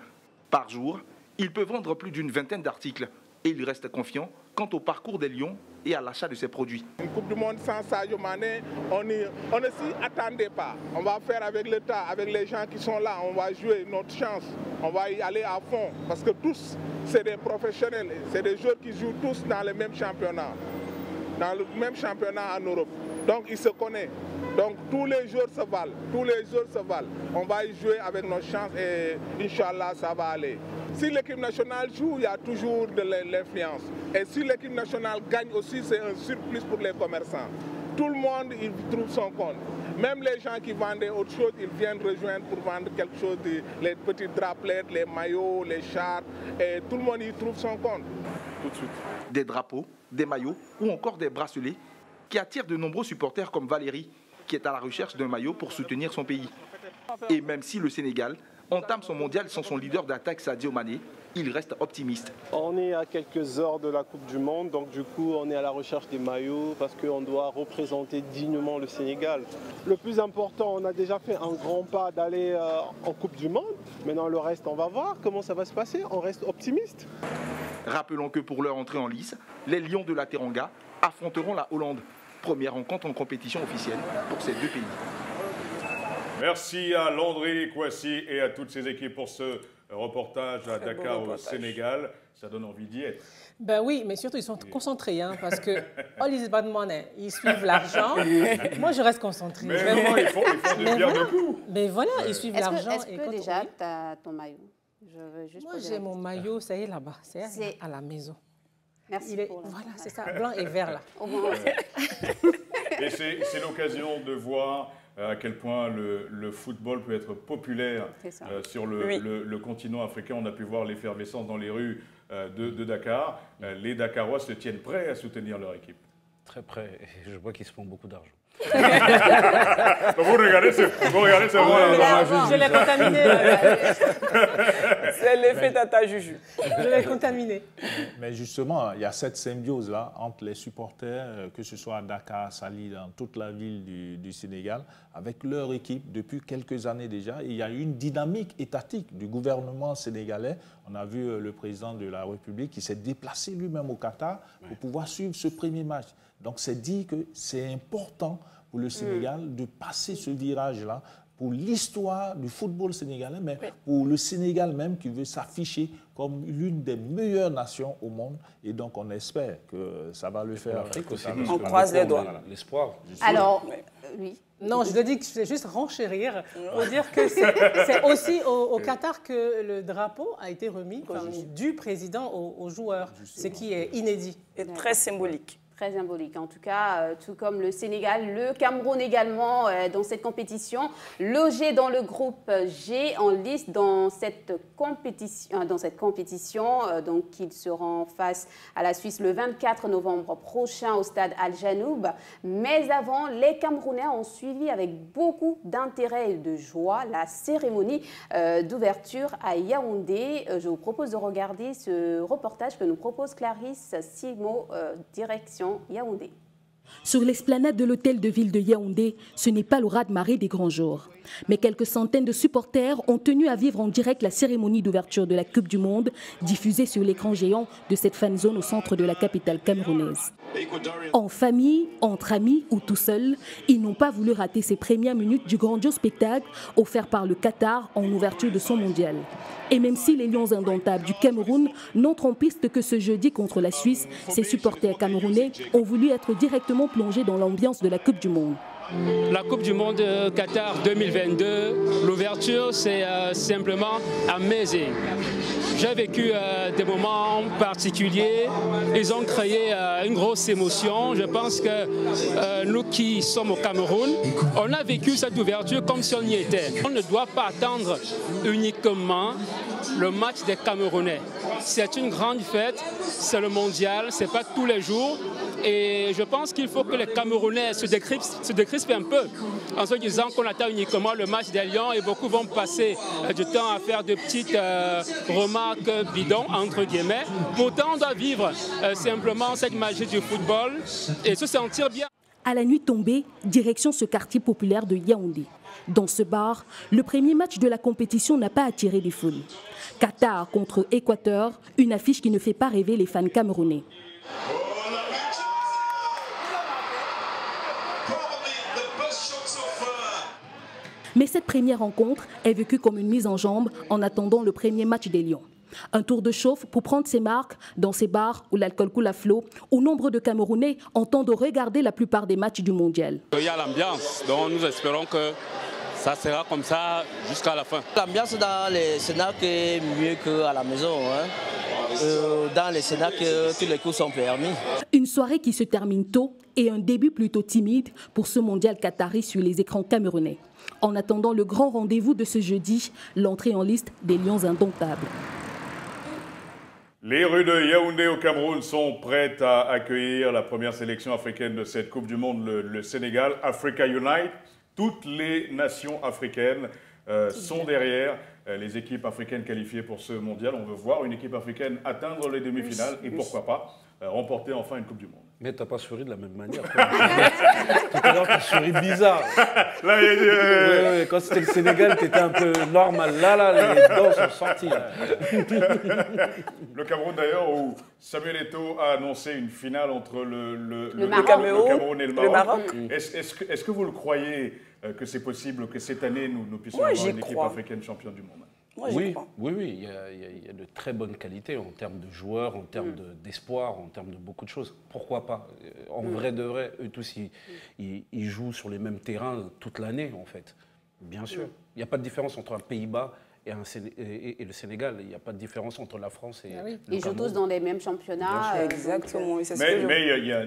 Par jour, il peut vendre plus d'une vingtaine d'articles et il reste confiant quant au parcours des Lions et à l'achat de ses produits.
Une Coupe du Monde sans Sadio Mané, on ne s'y attendait pas. On va faire avec l'État, avec les gens qui sont là, on va jouer notre chance, on va y aller à fond parce que tous, c'est des professionnels, c'est des joueurs qui jouent tous dans les mêmes championnats. dans le même championnat en Europe. Donc il se connaît. Donc tous les jours se valent, tous les jours se valent. On va y jouer avec nos chances et Inch'Allah ça va aller. Si l'équipe nationale joue, il y a toujours de l'influence. Et si l'équipe nationale gagne aussi, c'est un surplus pour les commerçants. Tout le monde il trouve son compte. Même les gens qui vendaient autre chose, ils viennent rejoindre pour vendre quelque chose, les petites drapelettes, les maillots, les chars, et tout le monde y trouve son compte. Tout de suite.
Des drapeaux, des maillots ou encore des bracelets qui attirent de nombreux supporters comme Valérie, qui est à la recherche d'un maillot pour soutenir son pays. Et même si le Sénégal entame son mondial sans son leader d'attaque Sadio Mané, il reste optimiste.
On est à quelques heures de la Coupe du Monde, donc du coup on est à la recherche des maillots parce qu'on doit représenter dignement le Sénégal. Le plus important, on a déjà fait un grand pas d'aller en Coupe du Monde. Maintenant le reste, on va voir comment ça va se passer, on reste optimiste.
Rappelons que pour leur entrée en lice, les Lions de la Teranga affronteront la Hollande. Première rencontre en compétition officielle pour ces deux pays.
Merci à Landry Kouassi et à toutes ses équipes pour ce reportage à Dakar au Sénégal. Ça donne envie d'y être.
Ben oui, mais surtout ils sont concentrés parce que all is bad money, ils suivent l'argent. Moi je reste concentrée.
Mais vraiment, ils font du bien de coup.
Mais voilà, ils suivent l'argent.
Est-ce que déjà tu as ton maillot?
Moi j'ai mon maillot, ça y est là-bas, c'est à la maison.
Merci pour
voilà, c'est ça, blanc et vert là.
Et c'est l'occasion de voir à quel point le football peut être populaire sur le continent africain. On a pu voir l'effervescence dans les rues de Dakar. Les Dakarois se tiennent prêts à soutenir leur équipe.
Très prêts. Et je vois qu'ils se font beaucoup d'argent.
Vous regardez, c'est moi.
Je l'ai contaminé.
C'est l'effet Tata Juju.
Je l'ai contaminé.
Mais justement, il y a cette symbiose-là entre les supporters, que ce soit à Dakar, Saly, dans toute la ville du Sénégal, avec leur équipe depuis quelques années déjà. Et il y a une dynamique étatique du gouvernement sénégalais. On a vu le président de la République qui s'est déplacé lui-même au Qatar pour pouvoir suivre ce premier match. Donc c'est dit que c'est important pour le Sénégal de passer ce virage-là pour l'histoire du football sénégalais, mais pour le Sénégal même qui veut s'afficher comme l'une des meilleures nations au monde. Et donc on espère que ça va le faire.
On croise les doigts.
L'espoir.
Alors, oui.
Non, je te dis que je vais juste renchérir pour dire que c'est aussi au Qatar que le drapeau a été remis du président aux joueurs, ce qui est inédit.
Et très symbolique.
Très symbolique. En tout cas, tout comme le Sénégal, le Cameroun également dans cette compétition, logé dans le groupe G en lice dans cette compétition. Donc, ils seront face à la Suisse le 24 novembre prochain au stade Al Janoub. Mais avant, les Camerounais ont suivi avec beaucoup d'intérêt et de joie la cérémonie d'ouverture à Yaoundé. Je vous propose de regarder ce reportage que nous propose Clarisse Simo, direction Yaoundé.
Sur l'esplanade de l'hôtel de ville de Yaoundé, ce n'est pas le raz-de-marée des grands jours. Mais quelques centaines de supporters ont tenu à vivre en direct la cérémonie d'ouverture de la Coupe du Monde, diffusée sur l'écran géant de cette fan zone au centre de la capitale camerounaise. En famille, entre amis ou tout seul, ils n'ont pas voulu rater ces premières minutes du grandiose spectacle offert par le Qatar en ouverture de son mondial. Et même si les Lions indomptables du Cameroun n'entrent en piste que ce jeudi contre la Suisse, ces supporters camerounais ont voulu être directement plongés dans l'ambiance de la Coupe du Monde.
La Coupe du Monde Qatar 2022, l'ouverture c'est simplement amazing. J'ai vécu des moments particuliers, ils ont créé une grosse émotion. Je pense que nous qui sommes au Cameroun, on a vécu cette ouverture comme si on y était. On ne doit pas attendre uniquement le match des Camerounais. C'est une grande fête, c'est le mondial, c'est pas tous les jours. Et je pense qu'il faut que les Camerounais se décrispent un peu en se disant qu'on attend uniquement le match des Lions et beaucoup vont passer du temps à faire de petites remarques bidons, entre guillemets. Pourtant, on doit vivre simplement cette magie du football et se sentir bien.
À la nuit tombée, direction ce quartier populaire de Yaoundé. Dans ce bar, le premier match de la compétition n'a pas attiré des foules. Qatar contre Équateur, une affiche qui ne fait pas rêver les fans camerounais. Mais cette première rencontre est vécue comme une mise en jambe en attendant le premier match des Lions. Un tour de chauffe pour prendre ses marques dans ces bars où l'alcool coule à flot, où nombre de Camerounais entendent regarder la plupart des matchs du mondial.
Il y a l'ambiance, donc nous espérons que ça sera comme ça jusqu'à la fin.
L'ambiance dans les Sénats est mieux qu'à la maison. Dans les Sénats, tous les coups sont permis.
Une soirée qui se termine tôt et un début plutôt timide pour ce mondial qatari sur les écrans camerounais. En attendant le grand rendez-vous de ce jeudi, l'entrée en liste des Lions indomptables.
Les rues de Yaoundé au Cameroun sont prêtes à accueillir la première sélection africaine de cette Coupe du Monde, le Sénégal, Africa Unite. Toutes les nations africaines sont derrière les équipes africaines qualifiées pour ce mondial. On veut voir une équipe africaine atteindre les demi-finales et pourquoi pas remporter enfin une Coupe du Monde.
Mais t'as pas souri de la même manière. Tout à l'heure, t'as souri bizarre.
Là, il y a
dit, quand c'était le Sénégal, t'étais un peu normal. Là, les dents sont sorties. Là.
Le Cameroun, d'ailleurs, où Samuel Eto'o a annoncé une finale entre le Cameroun et le Maroc. Est-ce que vous le croyez que c'est possible que cette année, nous puissions avoir une équipe africaine championne du monde?
Oui, il y a de très bonnes qualités en termes de joueurs, en termes d'espoir, en termes de beaucoup de choses. Pourquoi pas? En vrai de vrai, eux tous, ils jouent sur les mêmes terrains toute l'année, en fait. Bien sûr. Il n'y a pas de différence entre un Pays-Bas et le Sénégal. Il n'y a pas de différence entre la France et le Cameroun.
Ils jouent tous dans les mêmes championnats.
Exactement.
Mais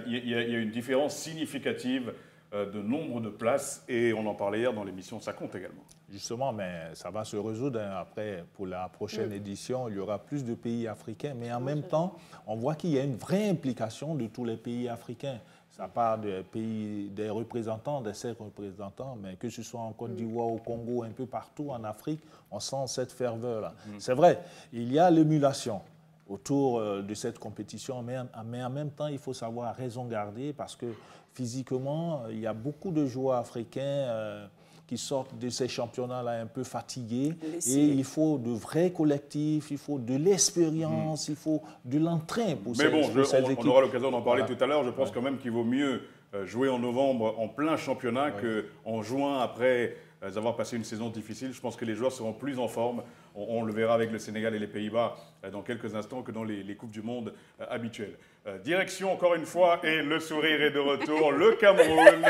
il y a une différence significative de nombre de places, et on en parlait hier dans l'émission, ça compte également.
Justement, mais ça va se résoudre après, pour la prochaine édition, il y aura plus de pays africains, mais en même temps, on voit qu'il y a une vraie implication de tous les pays africains. Ça part des représentants, des 7 représentants, mais que ce soit en Côte d'Ivoire, au Congo, un peu partout en Afrique, on sent cette ferveur-là. C'est vrai, il y a l'émulation autour de cette compétition, mais en même temps, il faut savoir raison garder parce que physiquement, il y a beaucoup de joueurs africains qui sortent de ces championnats-là un peu fatigués. Et il faut de vrais collectifs, il faut de l'expérience, il faut de l'entrain pour ces équipes.
On aura l'occasion d'en parler tout à l'heure. Je pense quand même qu'il vaut mieux jouer en novembre en plein championnat qu'en juin après avoir passé une saison difficile. Je pense que les joueurs seront plus en forme. On le verra avec le Sénégal et les Pays-Bas dans quelques instants que dans les Coupes du Monde habituelles. Direction, encore une fois, et le sourire est de retour, le Cameroun.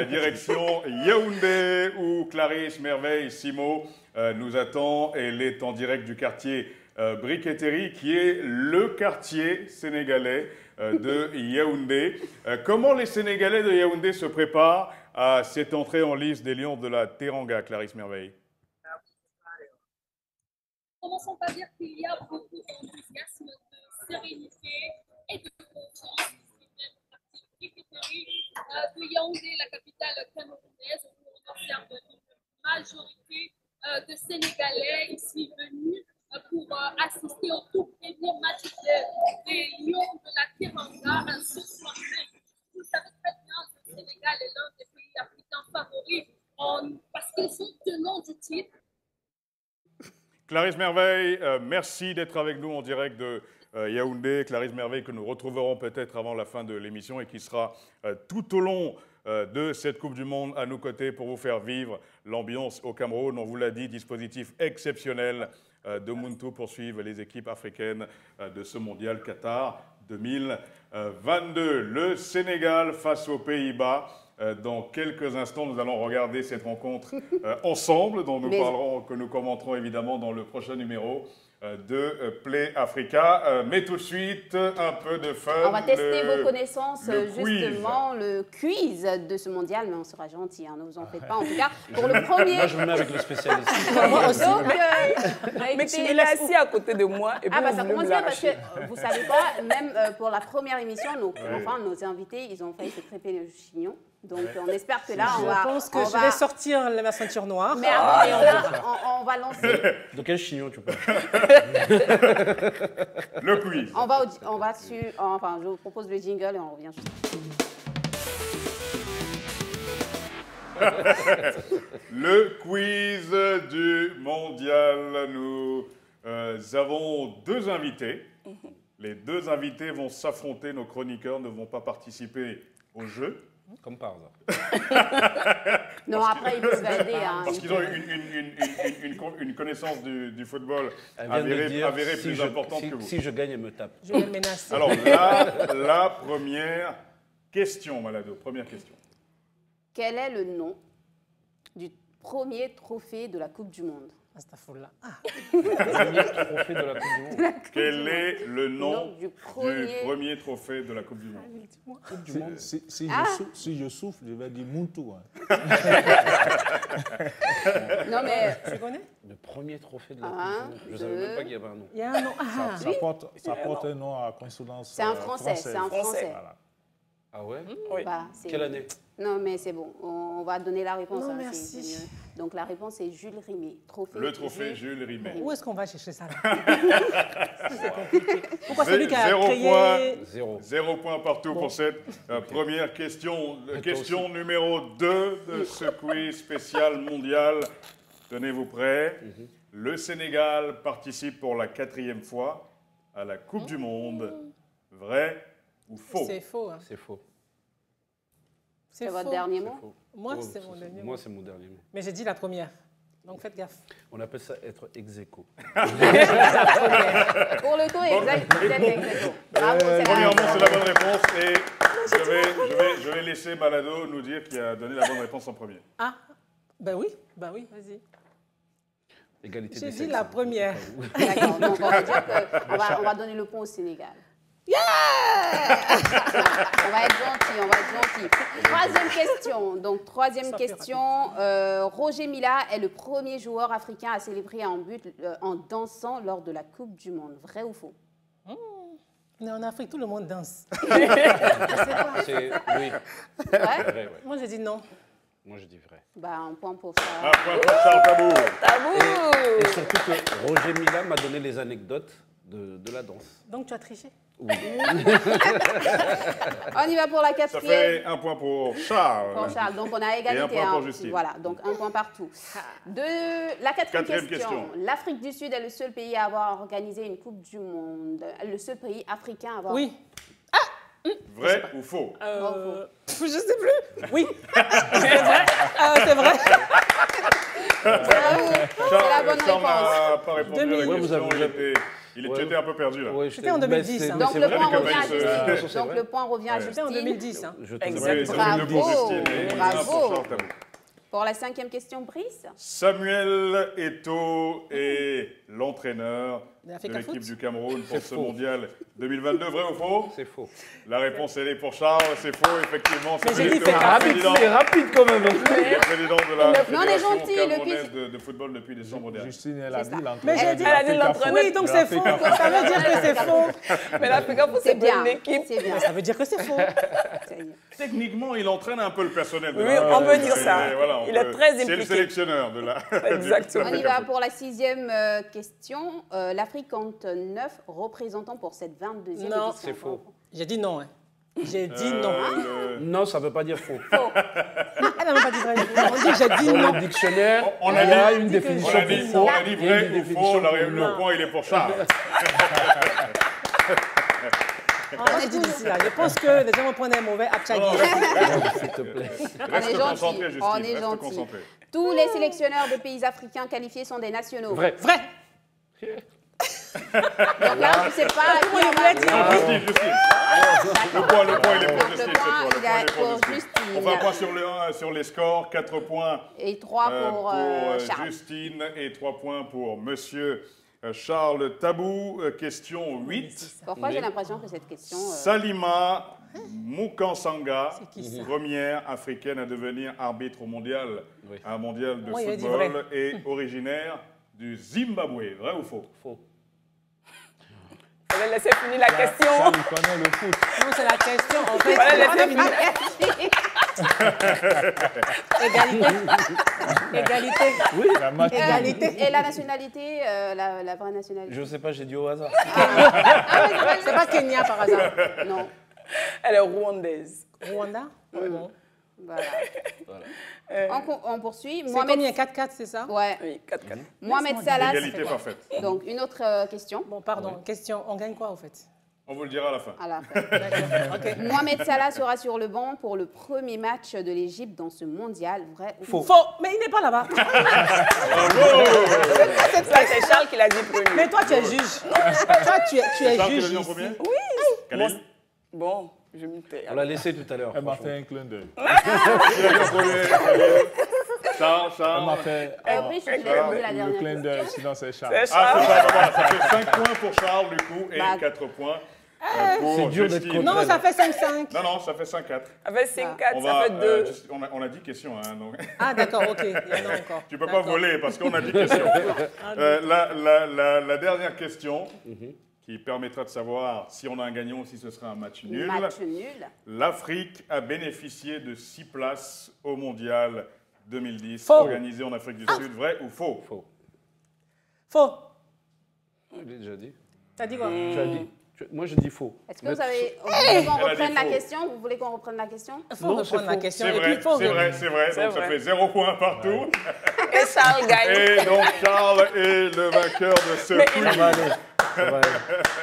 Direction Yaoundé, où Clarisse Merveille Simo nous attend. Elle est en direct du quartier Briqueterie, qui est le quartier sénégalais de Yaoundé. Comment les Sénégalais de Yaoundé se préparent à cette entrée en liste des Lions de la Teranga, Clarisse Merveille?
Commençons par dire qu'il y a beaucoup d'enthousiasme, de sérénité et de confiance de Yaoundé, la capitale camerounaise, où on observe une majorité de Sénégalais ici venus pour assister au tout premier match des Lions de la Teranga ce soir même. Vous savez très bien que le Sénégal est l'un des pays africains favoris parce qu'ils sont tenants du titre.
Clarisse Merveille, merci d'être avec nous en direct de Yaoundé. Clarisse Merveille que nous retrouverons peut-être avant la fin de l'émission et qui sera tout au long de cette Coupe du Monde à nos côtés pour vous faire vivre l'ambiance au Cameroun. On vous l'a dit, dispositif exceptionnel de Muntu pour suivre les équipes africaines de ce mondial Qatar 2022. Le Sénégal face aux Pays-Bas. Dans quelques instants, nous allons regarder cette rencontre ensemble, dont que nous commenterons évidemment dans le prochain numéro de Play Africa. Mais tout de suite, un peu de fun.
On va tester vos connaissances, justement, le quiz de ce mondial, mais on sera gentil, hein, ne vous en faites pas. En tout cas, pour le premier...
Moi, je me mets avec le spécialiste.
Moi aussi. Mais il est assis à côté de moi. Et
ça commence bien parce que, vous savez quoi, même pour la première émission, nos invités, ils ont failli se crêper le chignon. Donc, on espère que là,
je pense que je vais sortir ma ceinture noire.
Mais avant, on va lancer...
De quel chignon tu parles?
Le quiz.
On va dessus... Enfin, je vous propose le jingle et on revient juste
après. Le quiz du mondial. Nous avons 2 invités. Les 2 invités vont s'affronter. Nos chroniqueurs ne vont pas participer au jeu.
Comme par hasard.
Non, après, ils peuvent valider.
Parce qu'ils ont une connaissance du football avérée plus importante que vous.
Si je gagne, elle me tape.
Je vais menacer.
Alors, la première question, Malado. Première question.
Quel est le nom du premier trophée de la Coupe du Monde?
Astaghfirullah.
Premier trophée de la Coupe du Monde.
Quel est le nom du premier trophée de la Coupe du Monde?
Coupe du Monde. Si je souffle, je vais dire Muntu.
Non, mais...
Tu connais?
Le premier trophée de la Coupe du Monde. Je ne savais même pas qu'il y avait un nom.
Il y a un nom.
Ça porte un nom à consonance.
C'est un français. C'est un français.
Voilà.
Ah ouais?
Oui.
Quelle année?
Non, mais c'est bon. On va donner la réponse.
Non, merci.
Donc, la réponse est Jules Rimet.
Le trophée Jules Rimet.
Où est-ce qu'on va chercher ça là? C'est compliqué. Pourquoi c'est lui qui a créé...
0 point partout pour cette première question. Question numéro 2 de ce quiz spécial mondial. Tenez-vous prêts. Le Sénégal participe pour la 4e fois à la Coupe du Monde. Vrai ou faux?
C'est faux. Hein.
C'est faux.
C'est votre dernier mot?
Moi, c'est mon dernier mot.
Moi, c'est mon dernier mot.
Mais j'ai dit la première. Donc, faites gaffe.
On appelle ça être ex aequo.
Pour le coup, exact. Bravo,
premièrement, c'est la bonne réponse. Et je vais laisser Malado nous dire qui a donné la bonne réponse en premier.
Ah, ben oui, vas-y.
Égalité
j'ai dit la première.
D'accord, donc on va dire qu'on va donner le point au Sénégal.
Yeah!
On va être gentil. Troisième question. Donc, troisième question. Roger Mila est le premier joueur africain à célébrer un but en dansant lors de la Coupe du Monde. Vrai ou faux?
On est en Afrique, tout le monde danse.
Oui.
Vrai?
Moi, j'ai dit non.
Moi, je dis vrai.
Un point pour ça.
Un point pour Charles Tabou.
Et surtout que Roger Mila m'a donné les anecdotes de la danse.
Donc, tu as triché?
Oui.
On y va pour la 4e.
Ça fait un point pour Charles.
Donc, on a égalité.
Et un point pour Justine.
Voilà, donc un point partout. La 4e question. L'Afrique du Sud est le seul pays à avoir organisé une Coupe du Monde. Le seul pays africain à avoir...
Oui.
Vrai ou faux?
Je sais plus. Oui. C'est vrai.
C'est la bonne réponse.
n'a pas répondu à la question. Il était un peu perdu là.
C'était en 2010.
Donc le point revient à Justine. Donc le point revient à Justine.
C'était en 2010.
Exactement. Bravo. Pour la 5e question, Brice.
Samuel Eto'o est l'entraîneur de l'équipe du Cameroun pour ce mondial 2022. Vrai ou faux?
C'est faux.
La réponse, elle est pour Charles. C'est faux, effectivement.
Mais j'ai dit
c'est rapide quand même.
Le président de la Fédération
camerounaise
de football depuis décembre dernier.
Justine, elle a dit l'entraîneur.
Mais j'ai dit l'entraîneur. Oui, donc c'est faux. Ça veut dire que c'est faux.
Mais l'Afrique, c'est bien une équipe.
Ça veut dire que c'est faux.
Techniquement, il entraîne un peu le personnel.
Oui, on peut dire ça. Il est très impliqué.
C'est le sélectionneur de la...
Exactement.
On y va pour la 6e question. L'Afrique compte 9 représentants pour cette 22e édition.
Non, c'est faux.
J'ai dit non. J'ai dit non.
Non, ça ne veut pas dire faux.
Elle n'a même pas dit vrai. On dit j'ai dit non.
Dans le dictionnaire, on a une définition pour faux.
On a dit vrai ou faux. Le point, il est pour Charles.
Moi, j'ai dit d'ici là. Je pense que les gens vont prendre un mauvais Abchagui.
S'il te plaît.
Reste concentré, Justine.
On est gentil. Tous les sélectionneurs des pays africains qualifiés sont des nationaux.
Vrai.
Donc là, je ne sais pas qui on va dire.
Justine. Le point, il est pour Justine. On va un point sur les scores. 4 points.
Et 3 pour Charles.
Justine et 3 points pour Monsieur Charles Tabou. Question 8.
Pourquoi j'ai l'impression que cette question...
Salima Mukansanga, première africaine à devenir arbitre au mondial, un mondial de football, et originaire du Zimbabwe. Vrai ou faux?
Faux.
On va laisser finir la question.
Ça, il connaît le foot.
Non, c'est la question. En fait, Égalité.
Oui,
égalité.
Et la nationalité, la vraie nationalité?
Je ne sais pas, j'ai dit au hasard.
C'est pas Kenya par hasard.
Non.
Elle est rwandaise.
Rwanda?
Voilà. On poursuit.
C'est combien? 4-4, c'est ça?
Ouais.
Oui, 4-4.
Mohamed Salah.
Égalité parfaite.
Donc, une autre question.
Bon, pardon. Question, on gagne quoi, en fait?
On vous le dira à la fin.
À la fin. Okay. Mohamed Salah sera sur le banc pour le premier match de l'Égypte dans ce mondial. Vrai ou
faux? Mais il n'est pas là-bas.
C'est Charles qui l'a dit premier.
Mais toi, tu es juge. Toi, tu es
Charles
juge.
Qui l'a dit en premier?
Oui. Bon, je me tais.
On l'a laissé tout à l'heure.
Elle m'a fait un clin d'œil.
Charles.
Elle m'a fait
le
clin d'œil, sinon c'est Charles.
Ça fait 5 points pour Charles, du coup, et 4 points.
C'est dur d'être contre.
Non, ça fait 5-5.
Non, ça fait 5-4.
Ça fait 5-4, ça fait 2.
On a 10 questions. Hein, donc.
Ah, d'accord, ok. Il y en a encore.
Tu ne peux pas voler parce qu'on a 10 questions. La dernière question, qui permettra de savoir si on a un gagnant ou si ce sera un match nul. L'Afrique a bénéficié de 6 places au Mondial 2010, organisé en Afrique du Sud. Vrai ou faux?
Faux.
Je l'ai déjà dit.
T'as dit quoi?
Tu as dit. Moi, je dis faux.
Est-ce que vous voulez qu'on reprenne la question? Vous voulez qu'on reprenne la question?
Il faut reprendre la question.
C'est vrai. Donc, ça fait 0 points partout.
Et Charles gagne.
Et donc, Charles est le vainqueur de ce quiz.
Ça va aller.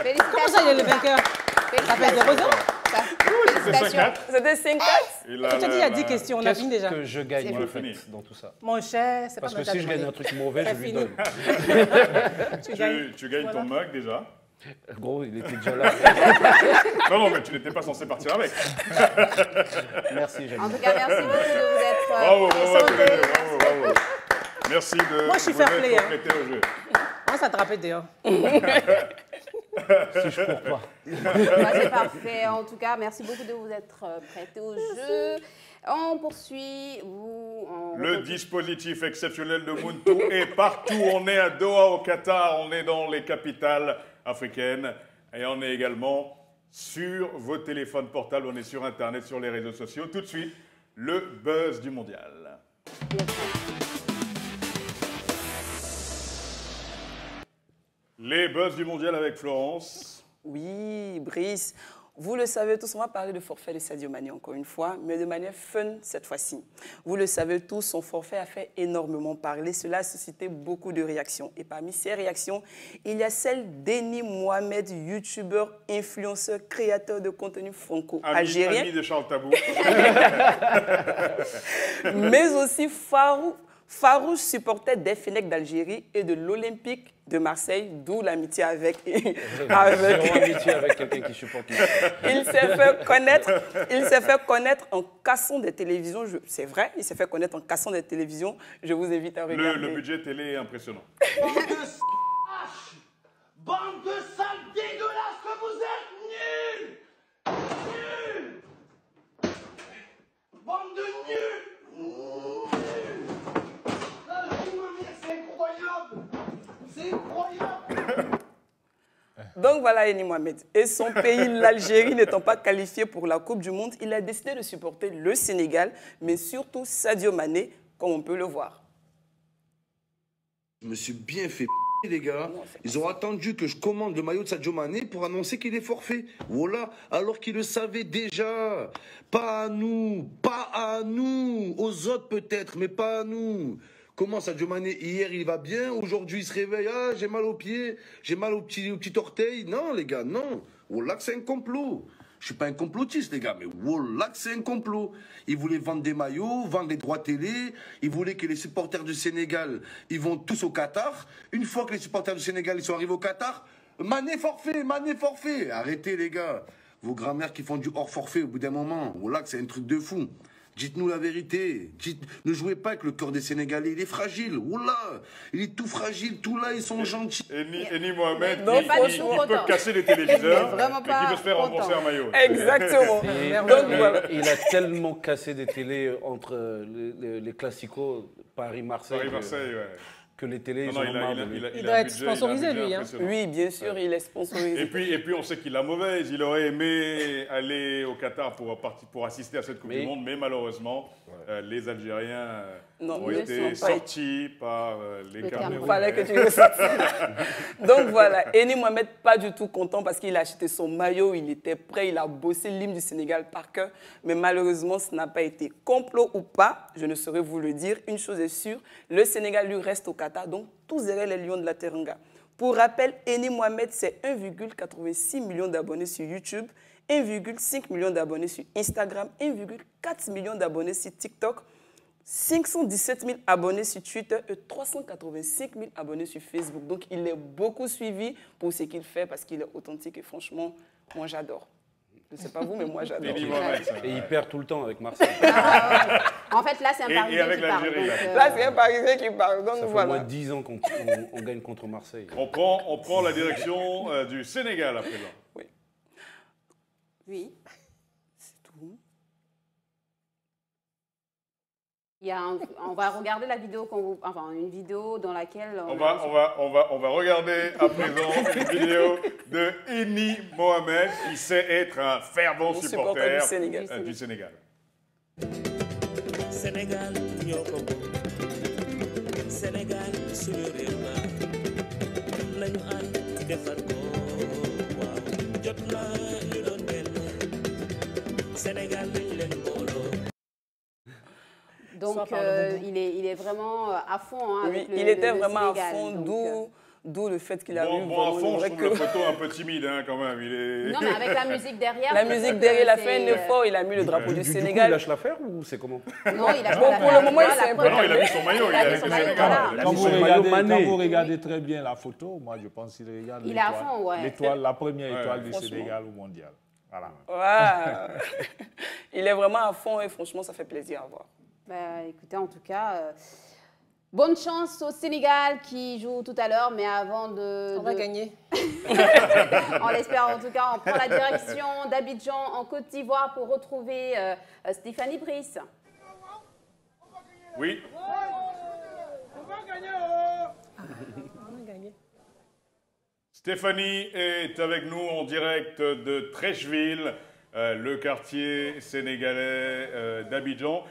Félicitations.
Comment ça, il est le vainqueur? Ça fait 0-0?
C'était 5-4.
Je te dis, il y a 10 questions. On a fini déjà.
Qu'est-ce que je gagne en fait dans tout ça?
Mon cher, c'est pas
parce que si je gagne un truc mauvais, je lui donne.
Tu gagnes ton mug déjà.
Gros, il était déjà là.
Non, mais tu n'étais pas censé partir avec.
Merci, Jamie.
En tout cas, merci beaucoup de vous être présentés.
Bravo. Merci de
moi, je suis fair play,
prêter au jeu.
Moi, ça te rappelle d'ailleurs.
Si je cours pas.
C'est parfait. En tout cas, merci beaucoup de vous être prêtés au jeu. On poursuit.
Le dispositif exceptionnel de Muntu est partout. On est à Doha, au Qatar. On est dans les capitales africaines. Et on est également sur vos téléphones portables. On est sur Internet, sur les réseaux sociaux. Tout de suite, le buzz du mondial. Les buzz du mondial avec Florence.
Oui, Brice. Vous le savez tous, on va parler de forfait de Sadio Mané encore une fois, mais de manière fun cette fois-ci. Vous le savez tous, son forfait a fait énormément parler. Cela a suscité beaucoup de réactions. Et parmi ces réactions, il y a celle d'Eni Mohamed, youtubeur, influenceur, créateur de contenu franco-algérien.
Ami de Charles Tabou.
Mais aussi farouche supporter des Fennecs d'Algérie et de l'Olympique de Marseille, d'où l'amitié avec
quelqu'un qui supporte.
Il s'est fait connaître en cassant des télévisions. C'est vrai, il s'est fait connaître en cassant des télévisions. Je vous invite à regarder.
Le budget télé est impressionnant.
Bande de sales dégueulasses que vous êtes, nuls. Nuls. Bande de nuls. C'est incroyable. C'est incroyable.
Donc voilà Eni Mohamed. Et son pays, l'Algérie, n'étant pas qualifié pour la Coupe du Monde, il a décidé de supporter le Sénégal, mais surtout Sadio Mané, comme on peut le voir.
Je me suis bien fait les gars. Ils ont attendu que je commande le maillot de Sadio Mané pour annoncer qu'il est forfait. Voilà, alors qu'ils le savaient déjà. Pas à nous, aux autres peut-être, mais pas à nous. Comment Sadio Mané, hier il va bien, aujourd'hui il se réveille, ah j'ai mal aux pieds, j'ai mal au petit orteil. Non les gars, non. Voilà que c'est un complot. Je suis pas un complotiste les gars, mais voilà que c'est un complot. Ils voulaient vendre des maillots, vendre les droits télé, ils voulaient que les supporters du Sénégal, ils vont tous au Qatar. Une fois que les supporters du Sénégal ils sont arrivés au Qatar, Mané forfait, Mané forfait. Arrêtez les gars. Vos grand-mères qui font du hors forfait au bout d'un moment, voilà que c'est un truc de fou. Dites-nous la vérité. Ne jouez pas avec le cœur des Sénégalais. Il est fragile. Oula, il est tout fragile. Tout là, ils sont gentils.
Eni Mohamed, il peut casser les téléviseurs et qui veut se faire rembourser un maillot.
Exactement.
Il a tellement cassé des télés entre les classicos Paris-Marseille.
Paris-Marseille, ouais.
Que les télés,
il doit être sponsorisé, lui. Hein.
Oui, bien sûr, il est sponsorisé.
Et puis, on sait qu'il a mauvaise. Il aurait aimé aller au Qatar pour assister à cette Coupe du Monde, mais malheureusement, les Algériens ont été sortis par les Camerounais.
Il fallait que tu le sortes. Donc voilà, Eni Mohamed, pas du tout content parce qu'il a acheté son maillot, il était prêt, il a bossé l'hymne du Sénégal par cœur, mais malheureusement, ce n'a pas été complot ou pas, je ne saurais vous le dire. Une chose est sûre, le Sénégal lui reste au Qatar, donc tous iraient les Lions de la Teranga. Pour rappel, Eni Mohamed, c'est 1,86 million d'abonnés sur YouTube, 1,5 million d'abonnés sur Instagram, 1,4 million d'abonnés sur TikTok, 517 000 abonnés sur Twitter et 385 000 abonnés sur Facebook. Donc, il est beaucoup suivi pour ce qu'il fait parce qu'il est authentique et franchement, moi, j'adore. Je ne sais pas vous, mais moi, j'adore.
Et il perd tout le temps avec Marseille.
En fait, là, c'est un Parisien qui parle.
Là, c'est un Parisien qui parle. Donc,
ça fait
voilà.
au moins 10 ans qu'on gagne contre Marseille.
On prend la direction du Sénégal à présent.
Oui.
Oui.
C'est tout.
On va regarder la vidéo une vidéo dans laquelle
on va regarder à présent une vidéo de Eni Mohamed qui sait être un fervent supporter du Sénégal.
Sénégal ñoko Sénégal suñu réew la nañu ànd defar ko waaw jot la ñu doon benn Sénégal dañ leen booloo.
Donc, il est vraiment à fond. Hein,
oui, il était vraiment Sénégal, à fond, d'où le fait qu'il a eu...
Bon, à fond, je trouve la photo un peu timide hein, quand même.
Non, mais avec la musique derrière...
La musique derrière, il a fait un effort, il a mis le drapeau du Sénégal.
Du coup, il lâche l'affaire ou c'est comment?
Non, il lâche
pour le moment, il s'est un peu...
Non, il a mis son maillot, il est avec le Sénégal.
Quand vous regardez très bien la photo, moi je pense qu'il regarde l'étoile, la première étoile du Sénégal au mondial. Voilà.
Wow. Il est vraiment à fond et franchement, ça fait plaisir à voir.
Bah, écoutez, en tout cas, bonne chance au Sénégal qui joue tout à l'heure, mais avant de...
On va gagner.
On l'espère en tout cas. On prend la direction d'Abidjan en Côte d'Ivoire pour retrouver Stéphanie Brice.
Oui.
On va gagner.
Stéphanie est avec nous en direct de Treichville, le quartier sénégalais d'Abidjan.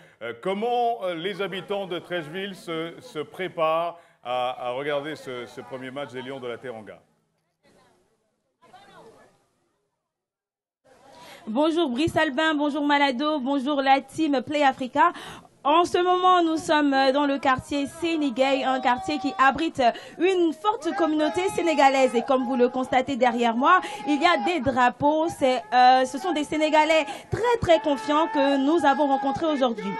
Comment les habitants de Treichville se préparent à regarder ce premier match des Lions de la Teranga?
Bonjour Brice Albin, bonjour Malado, bonjour la team Play Africa. En ce moment, nous sommes dans le quartier Sénégal, un quartier qui abrite une forte communauté sénégalaise. Et comme vous le constatez derrière moi, il y a des drapeaux. Ce sont des Sénégalais très très confiants que nous avons rencontrés aujourd'hui.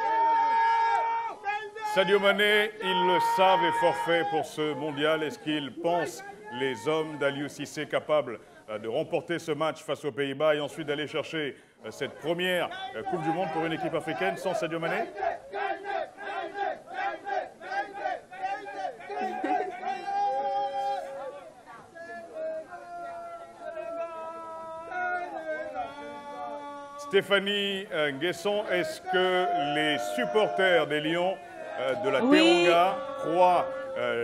Sadio Mané, ils le savent, est forfait pour ce mondial. Est-ce qu'ils pensent, les hommes d'Aliou Cissé, capables de remporter ce match face aux Pays-Bas et ensuite d'aller chercher cette première Coupe du Monde pour une équipe africaine sans Sadio Mané? Stéphanie Nguesson, est-ce que les supporters des Lions de la Teranga croient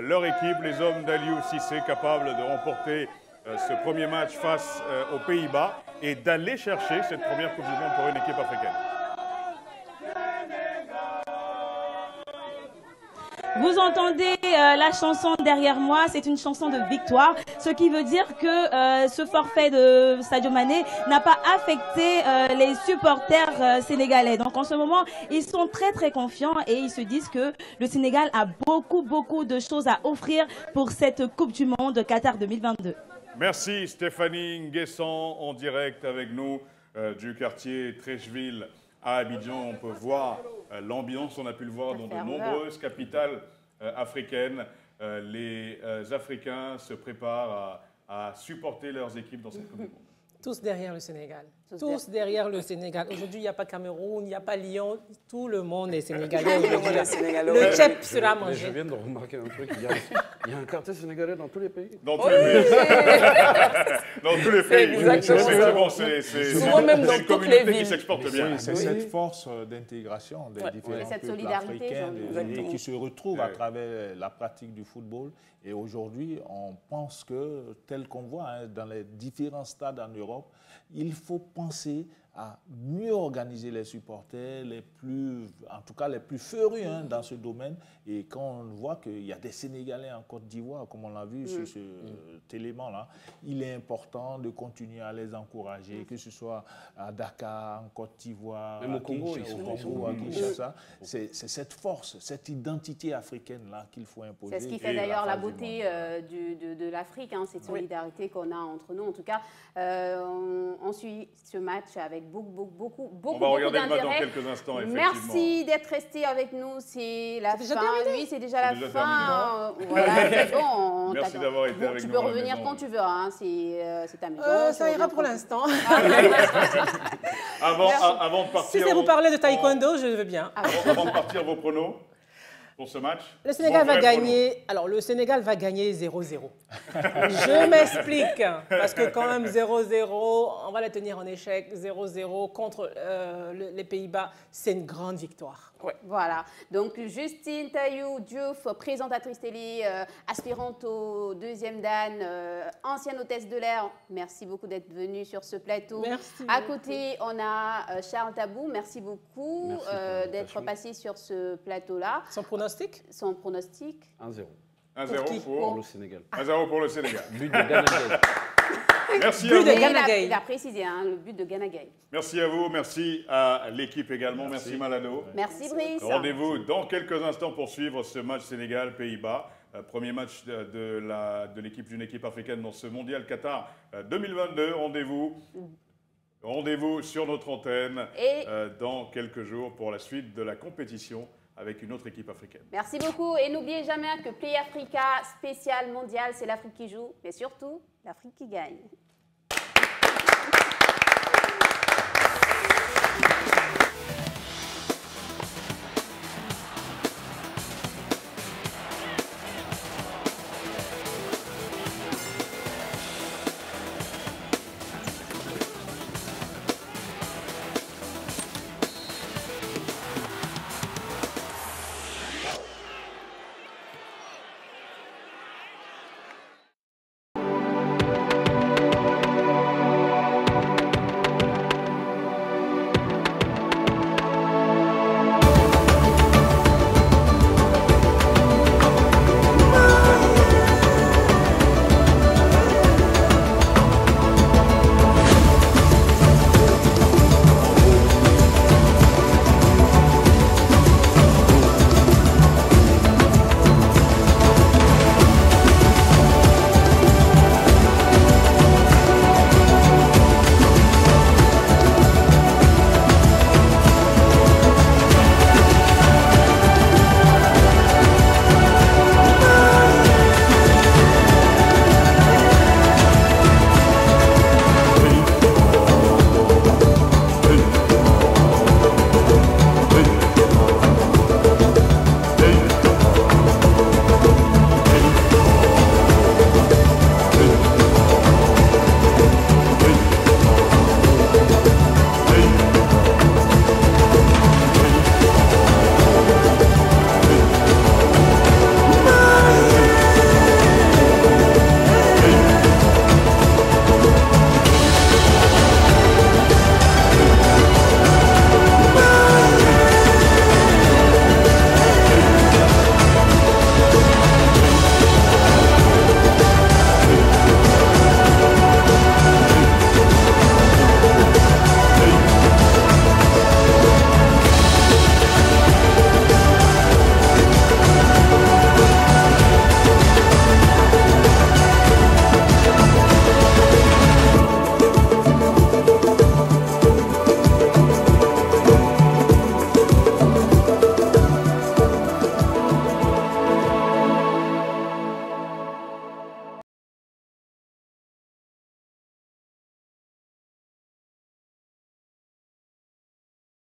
leur équipe, les hommes d'Aliou Cissé, capables de remporter ce premier match face aux Pays-Bas et d'aller chercher cette première Coupe du Monde pour une équipe africaine?
Vous entendez la chanson derrière moi, c'est une chanson de victoire, ce qui veut dire que ce forfait de Sadio Mané n'a pas affecté les supporters sénégalais. Donc en ce moment, ils sont très très confiants et ils se disent que le Sénégal a beaucoup de choses à offrir pour cette Coupe du Monde Qatar 2022.
Merci Stéphanie Nguesson en direct avec nous du quartier Treichville à Abidjan. On peut voir l'ambiance, on a pu le voir dans de nombreuses capitales africaines. Les Africains se préparent à supporter leurs équipes dans cette Coupe du Monde.
Tous derrière le Sénégal. Tous derrière le Sénégal. Aujourd'hui, il n'y a pas Cameroun, il n'y a pas Lyon. Tout le monde est sénégalais. Le tchèp sera mangé.
Je viens de remarquer un truc. Il y a un quartier sénégalais dans tous les pays.
Dans tous les pays. Dans tous les pays.
Exactement.
C'est même dans une communauté qui s'exporte bien.
C'est cette force d'intégration des différents peuples africains et qui se retrouvent à travers la pratique du football. Et aujourd'hui, on pense que, tel qu'on voit dans les différents stades en Europe, il faut penser à mieux organiser les supporters, en tout cas les plus férus dans ce domaine. Et quand on voit qu'il y a des Sénégalais en Côte d'Ivoire, comme on l'a vu sur cet élément-là, il est important de continuer à les encourager, que ce soit à Dakar, en Côte d'Ivoire, au Congo, à Kinshasa. C'est cette force, cette identité africaine-là qu'il faut imposer.
C'est ce qui fait d'ailleurs la beauté de l'Afrique, cette solidarité qu'on a entre nous. En tout cas, on suit ce match avec beaucoup d'intérêt.
On va regarder le match dans quelques instants, effectivement.
Merci d'être resté avec nous. C'est la fin. Oui, c'est déjà la fin.
Voilà, c'est bon. Merci d'avoir été avec nous.
Tu peux revenir quand tu veux. C'est ta maison.
Ça ira pour l'instant.
Avant de partir...
Si c'est vous parler de taekwondo, je veux bien.
Avant de partir, vos pronos pour ce match?
Le Sénégal va gagner. Alors, le Sénégal va gagner 0-0. Je m'explique. Parce que quand même 0-0, on va les tenir en échec. 0-0 contre les Pays-Bas, c'est une grande victoire.
Ouais. Voilà. Donc, Justine Taillou Diouf, présentatrice télé, aspirante au 2e Dan, ancienne hôtesse de l'air. Merci beaucoup d'être venue sur ce plateau.
Merci.
À côté, on a Charles Tabou. Merci beaucoup d'être passé sur ce plateau-là.
Son pronostic?
Son pronostic?
1-0.
1-0
pour le Sénégal.
1-0 pour le Sénégal.
But de Gana Gueye.
Merci à vous.
Il a précisé le but de Gana Gueye.
Merci à vous, merci à l'équipe également, merci Malado.
Merci Brice.
Rendez-vous dans quelques instants pour suivre ce match Sénégal-Pays-Bas. Premier match de l'équipe d'une équipe africaine dans ce mondial Qatar 2022. Rendez-vous sur notre antenne dans quelques jours pour la suite de la compétition avec une autre équipe africaine.
Merci beaucoup et n'oubliez jamais que Play Africa spécial mondial, c'est l'Afrique qui joue, mais surtout l'Afrique qui gagne.